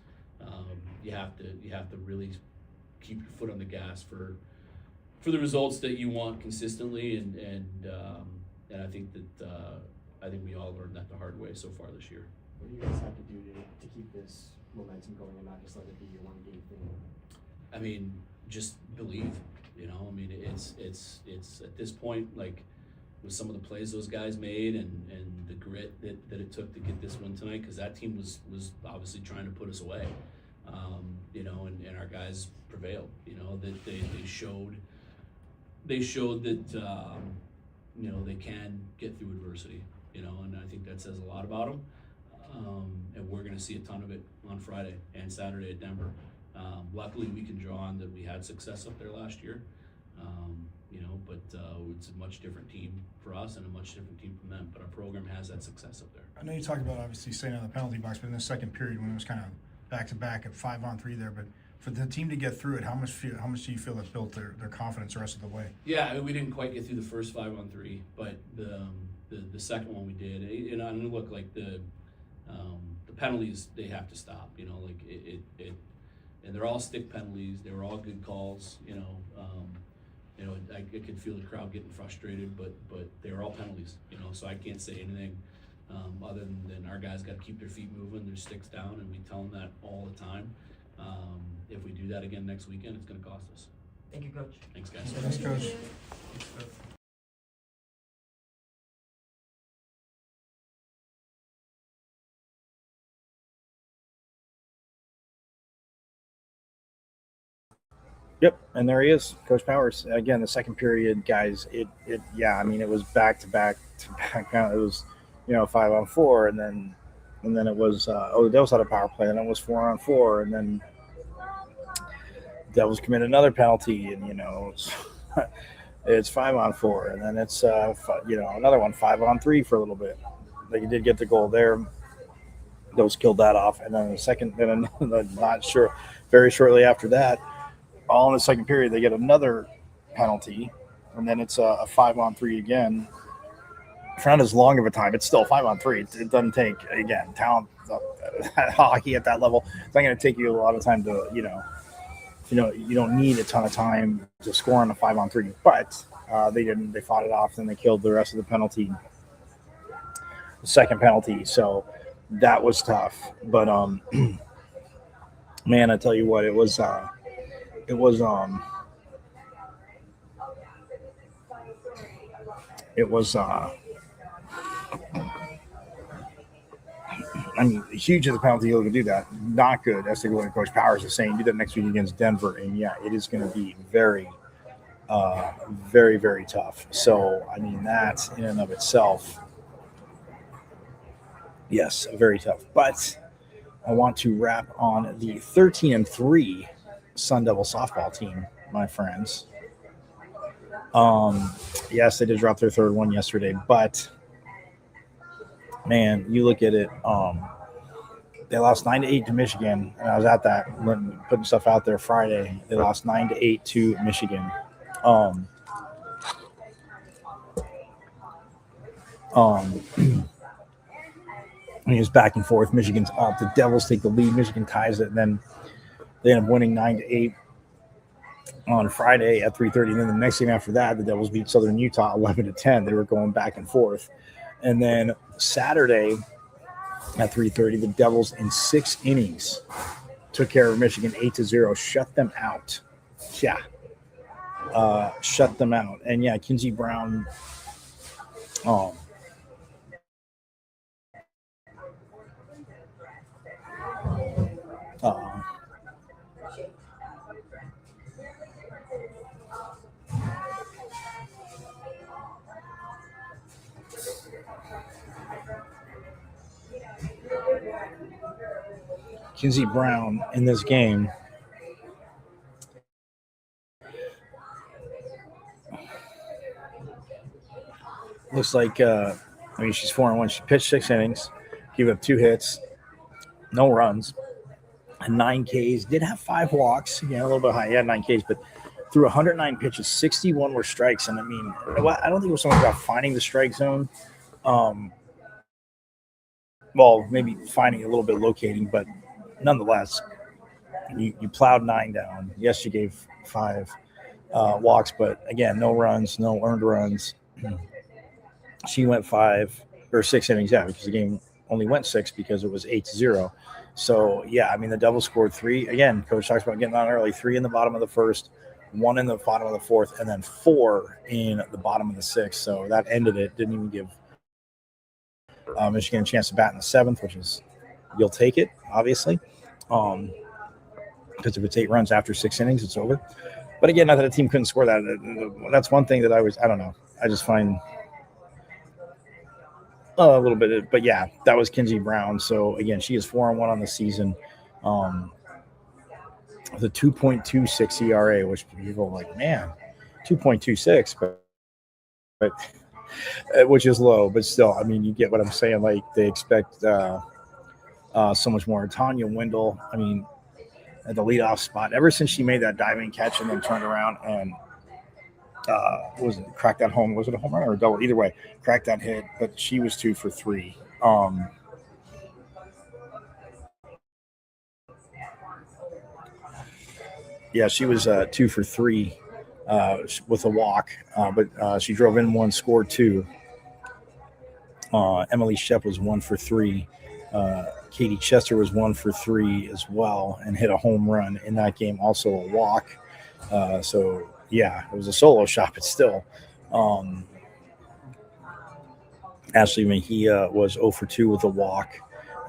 You have to really keep your foot on the gas for the results that you want consistently, and I think we all learned that the hard way so far this year. What do you guys have to do to keep this momentum going and not just let it be a one-game thing? I mean, just believe, you know. I mean, it's at this point, like with some of the plays those guys made and the grit that it took to get this win tonight, because that team was obviously trying to put us away, you know, and our guys prevailed, you know, that they showed that you know, they can get through adversity, you know, and I think that says a lot about them. And we're going to see a ton of it on Friday and Saturday at Denver. Luckily, we can draw on that we had success up there last year, you know, but it's a much different team for us and a much different team from them. But our program has that success up there. I know you talked about obviously staying on the penalty box, but in the second period when it was kind of back-to-back at 5-on-3 there, but for the team to get through it, how much do you feel that built their confidence the rest of the way? Yeah, I mean, we didn't quite get through the first 5-on-3, but the second one we did. And look, like the penalties, they have to stop. You know, like it and they're all stick penalties. They were all good calls. You know, I could feel the crowd getting frustrated, but they were all penalties. You know, so I can't say anything other than our guys got to keep their feet moving, their sticks down, and we tell them that all the time. If we do that again next weekend, it's going to cost us. Thank you, Coach. Thanks, guys. Thanks, Coach. Yep, and there he is, Coach Powers. Again, the second period, guys, yeah, I mean, it was back to back. It was, you know, 5-on-4, and then it was the Devils had a power play, and it was 4-on-4, and then Devils commit another penalty, and you know, it's 5-on-4, and then it's you know, another one 5-on-3 for a little bit. They did get the goal there. Devils killed that off, and then very shortly after that, all in the second period, they get another penalty, and then it's a 5-on-3 again. For not as long of a time, it's still 5-on-3. It doesn't take, again, talent hockey at that level. It's not going to take you a lot of time to, you don't need a ton of time to score on a 5-on-3, but they didn't. They fought it off, and they killed the rest of the penalty, the second penalty. So that was tough. But man, I tell you what, it was it was I mean, huge of the penalty to do that. Not good. As the coach Powers is saying, do that next week against Denver, and yeah, it is going to be very, very, very tough. So, I mean, that in and of itself, yes, very tough. But I want to wrap on the 13-3 Sun Devil softball team, my friends. Yes, they did drop their third one yesterday, but man, you look at it. They lost 9-8 to Michigan, and I was at that putting stuff out there Friday. They lost 9-8 to Michigan. I mean, it's back and forth. Michigan's up. The Devils take the lead. Michigan ties it, and then they end up winning 9-8 on Friday at 3:30. And then the next game after that, the Devils beat Southern Utah 11-10. They were going back and forth, and then Saturday at 3:30, the Devils in 6 innings took care of Michigan 8-0, shut them out. Yeah. Shut them out. And yeah, Kinsey Brown Kinsey Brown in this game looks like I mean, she's 4-1. She pitched 6 innings, gave up 2 hits, no runs, and 9 Ks. Did have 5 walks. Yeah, a little bit high. He had 9 Ks, but through 109 pitches, 61 were strikes. And I mean, I don't think it was so much about finding the strike zone. Well, maybe finding a little bit locating, but nonetheless, you plowed 9 down. Yes, you gave 5 walks, but again, no runs, no earned runs. She went 5 or 6 innings, yeah, because the game only went 6 because it was 8-0. So, yeah, I mean, the Devils scored 3. Again, coach talks about getting on early. 3 in the bottom of the first, 1 in the bottom of the fourth, and then 4 in the bottom of the sixth. So that ended it. Didn't even give Michigan a chance to bat in the 7th, which is you'll take it, obviously. Because if it's 8 runs after 6 innings, it's over. But again, not that a team couldn't score that. That's one thing that I don't know. I just find a little bit, but yeah, that was Kinsey Brown. So again, she is 4-1 on the season. The 2.26 ERA, which people are like, man, 2.26, but which is low, but still, I mean, you get what I'm saying. Like they expect so much more. Tanya Wendell, I mean, at the leadoff spot, ever since she made that diving catch and then turned around and cracked that home? Was it a home run or a double? Either way, cracked that hit, but she was 2 for 3. Yeah, she was 2 for 3 with a walk, but she drove in 1, scored 2. Emily Shep was 1 for 3. Katie Chester was 1 for 3 as well and hit a home run in that game, also a walk. So, yeah, it was a solo shot, but still. Ashley Mejia was 0 for 2 with a walk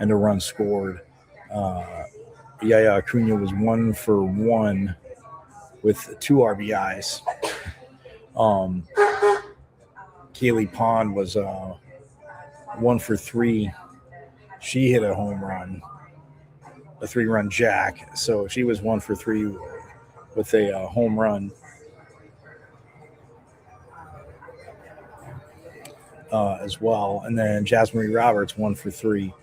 and a run scored. Yaya Acuna was 1 for 1 with 2 RBIs. Kaylee Pond was 1 for 3. She hit a home run, a 3-run jack. So she was 1 for 3 with a home run. As well. And then Jasmine Roberts, 1 for 3.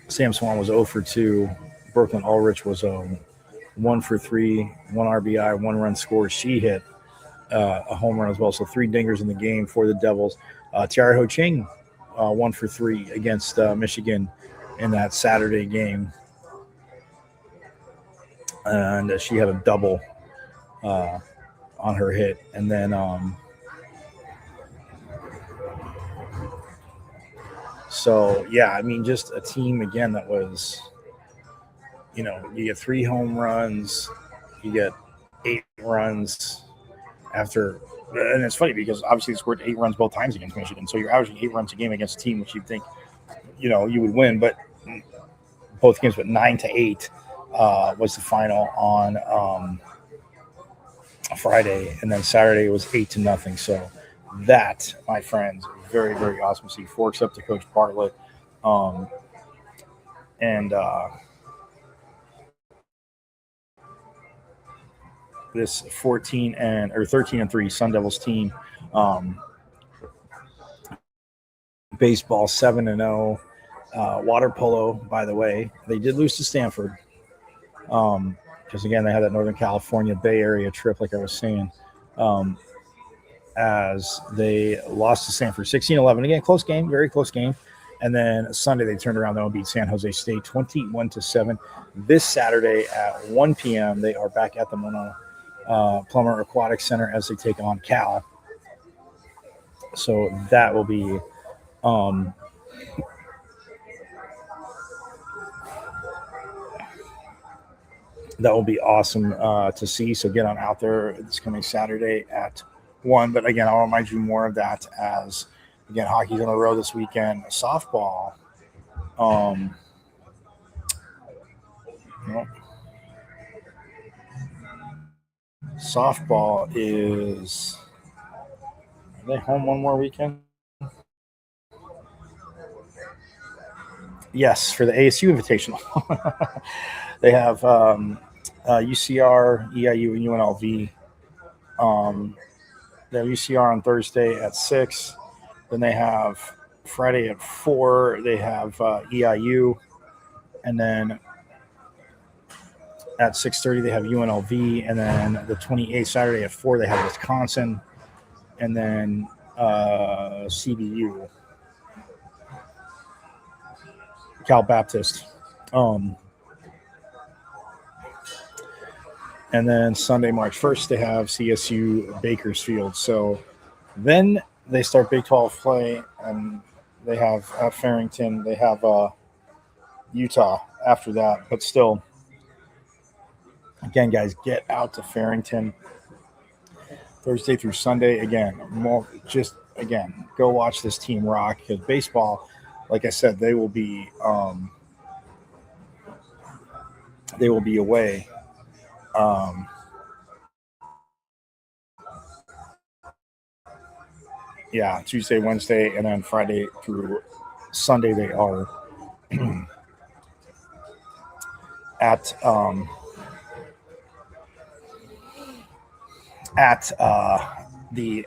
Sam Swan was 0 for 2. Brooklyn Ulrich was 1 for 3, 1 RBI, 1 run scored. She hit a home run as well. So 3 dingers in the game for the Devils. Tiara Ho Ching, 1 for 3 against Michigan in that Saturday game. And she had a double on her hit. And then so, yeah, I mean, just a team, again, that was, you get 3 home runs, you get 8 runs, after. And it's funny because obviously they scored 8 runs both times against Michigan, so you're averaging 8 runs a game against a team which you'd think, you would win, but both games, but 9-8 was the final on Friday, and then Saturday was 8-0. So that, my friends, very, very awesome to see. Forks up to Coach Bartlett, and this 13-3 Sun Devils team, baseball 7-0. Water polo, by the way, they did lose to Stanford. Because again, they had that Northern California Bay Area trip, like I was saying, as they lost to Stanford 16-11. Again, close game, very close game. And then Sunday they turned around and beat San Jose State 21-7. This Saturday at 1 p.m. they are back at the Mona Plummer Aquatic Center as they take on Cal. So that will be awesome to see. So get on out there this coming Saturday at 1. But again, I'll remind you more of that as, again, hockey's on the road this weekend. Softball. Softball is... Are they home one more weekend? Yes, for the ASU Invitational. They have UCR, EIU, and UNLV. They have UCR on Thursday at 6. Then they have Friday at 4. They have EIU. And then at 6:30, they have UNLV. And then the 28th, Saturday at 4, they have Wisconsin. And then CBU. Cal Baptist. And then Sunday, March 1st, they have CSU Bakersfield. So then they start Big 12 play, and they have at Farrington, they have Utah after that. But still, again, guys, get out to Farrington Thursday through Sunday. Again, go watch this team rock, because baseball, like I said, they will be away. Tuesday, Wednesday, and then Friday through Sunday they are at the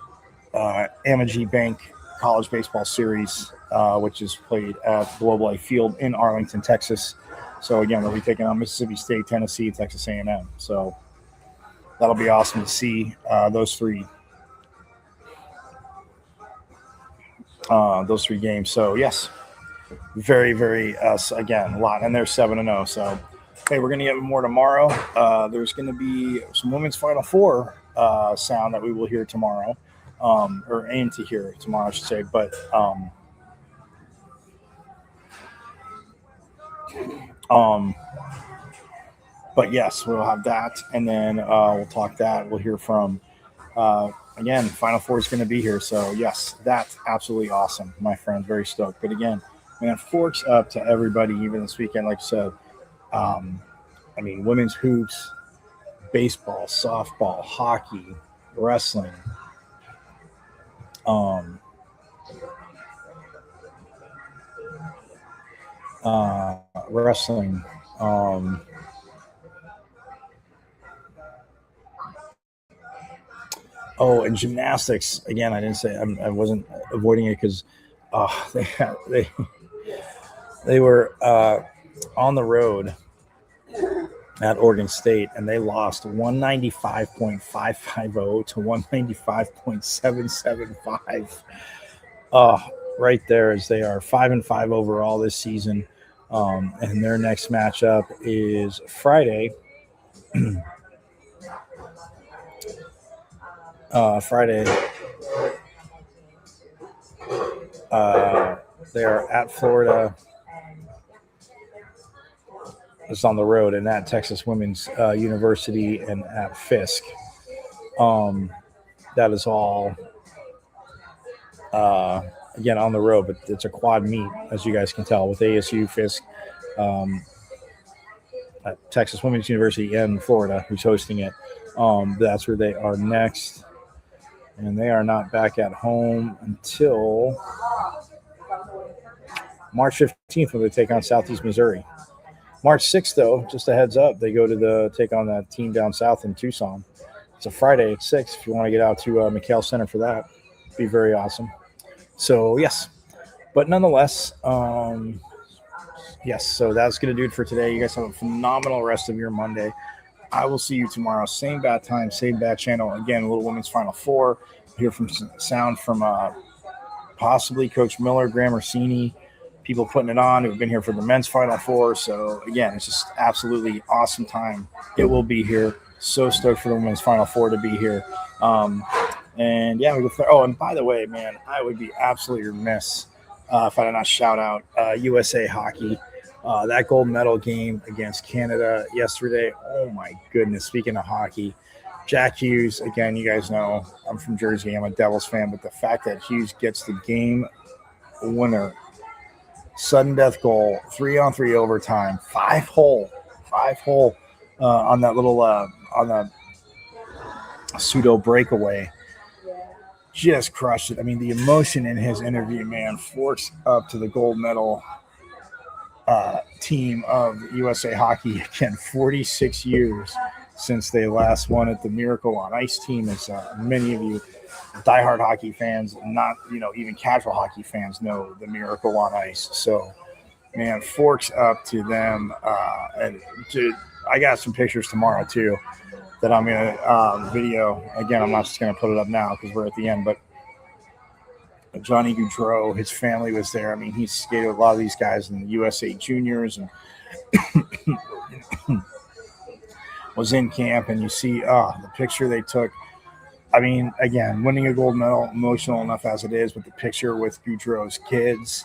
Amagi Bank College Baseball Series, which is played at Globe Life Field in Arlington, Texas. So again, they'll be taking on Mississippi State, Tennessee, Texas A&M. So that'll be awesome to see those three games. So yes, very, very again, a lot, and they're 7-0. So hey, we're gonna get more tomorrow. There's gonna be some women's Final Four sound that we will hear tomorrow, or aim to hear tomorrow, I should say. But yes, we'll have that, and then we'll talk that. We'll hear from again, Final Four is going to be here. So yes, that's absolutely awesome, my friend. Very stoked. But again, man, forks up to everybody, even this weekend. Like I said, women's hoops, baseball, softball, hockey, wrestling, and gymnastics. Again, I didn't say I wasn't avoiding it because they were on the road at Oregon State, and they lost 195.550 to 195.775. Right there, as they are 5-5 overall this season, and their next matchup is Friday. They are at Florida. It's on the road, and at Texas Women's University and at Fisk. that is all again on the road, but it's a quad meet, as you guys can tell, with ASU, Fisk, Texas Women's University, and Florida, who's hosting it. That's where they are next. And they are not back at home until March 15th when they take on Southeast Missouri. March 6th, though, just a heads up, they go to take on that team down south in Tucson. It's a Friday at 6 if you want to get out to McHale Center for that. It'd be very awesome. So, yes. But nonetheless, yes, so that's going to do it for today. You guys have a phenomenal rest of your Monday. I will see you tomorrow. Same bat time, same bat channel. Again, Little Women's Final Four. Hear from sound from possibly Coach Miller, Graham Orsini, people putting it on who've been here for the men's Final Four. So, again, it's just absolutely awesome time. It will be here. So stoked for the women's Final Four to be here. And, yeah, we go for, and by the way, man, I would be absolutely remiss if I did not shout out USA Hockey. That gold medal game against Canada yesterday. Oh, my goodness. Speaking of hockey, Jack Hughes, again, you guys know I'm from Jersey. I'm a Devils fan. But the fact that Hughes gets the game winner, sudden death goal, 3-on-3 overtime, five hole on that little on the pseudo breakaway. Just crushed it. I mean, the emotion in his interview, man, forks up to the gold medal team of USA Hockey. Again, 46 years since they last won it. The Miracle on Ice team, as many of you diehard hockey fans, not even casual hockey fans, know the Miracle on Ice. So, man, forks up to them. And I got some pictures tomorrow too that I'm gonna video. Again, I'm not just gonna put it up now because we're at the end, but Johnny Gaudreau, his family was there. I mean, he skated with a lot of these guys in the USA Juniors and was in camp. And you see the picture they took. I mean, again, winning a gold medal, emotional enough as it is, but the picture with Gaudreau's kids,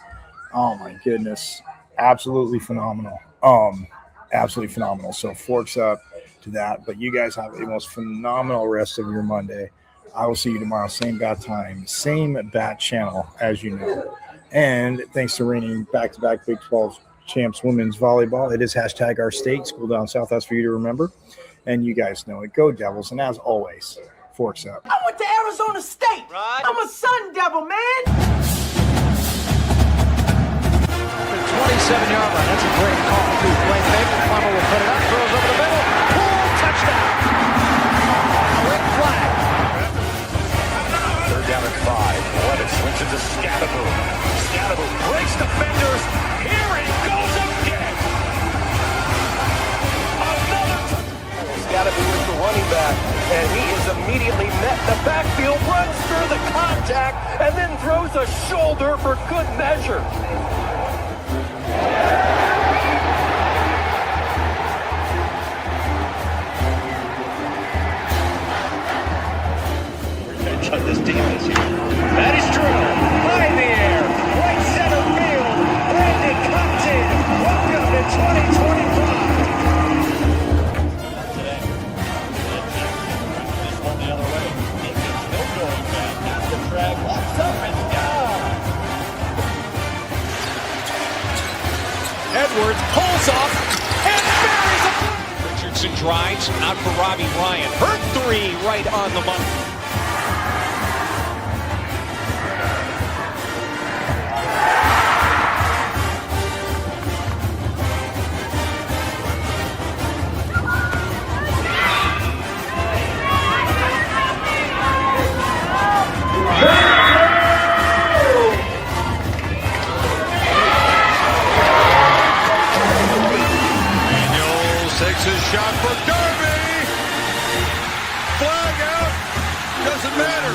oh my goodness, absolutely phenomenal. Absolutely phenomenal. So forks up to that. But you guys have a most phenomenal rest of your Monday. I will see you tomorrow, same bat time, same bat channel, as you know. And thanks to reigning back-to-back Big 12 champs women's volleyball, it is hashtag our state, school down south. That's for you to remember. And you guys know it. Go Devils. And as always, forks up. I went to Arizona State. Right. I'm a Sun Devil, man. The 27-yard line. That's a great call. Two play fake. Plummer will put it up. Throws over the middle. Pull. Touchdown. Quick flag. Third down and 5. Levis swings it to Scadaboo. Scadaboo breaks defenders. Here he goes again. Another touchdown. Scadaboo is the running back, and he is immediately met in the backfield, runs through the contact, and then throws a shoulder for good measure. On this team this year. That is true. High in the air. Right center field. Brandon Compton. Welcome to 2025. Today. This one the other way. Still going back. That's the track. Locks up and down. Edwards pulls off and buries a. Richardson drives out for Robbie Ryan. Hurt 3 right on the money. Takes his shot for Darby. Flag out. Doesn't matter.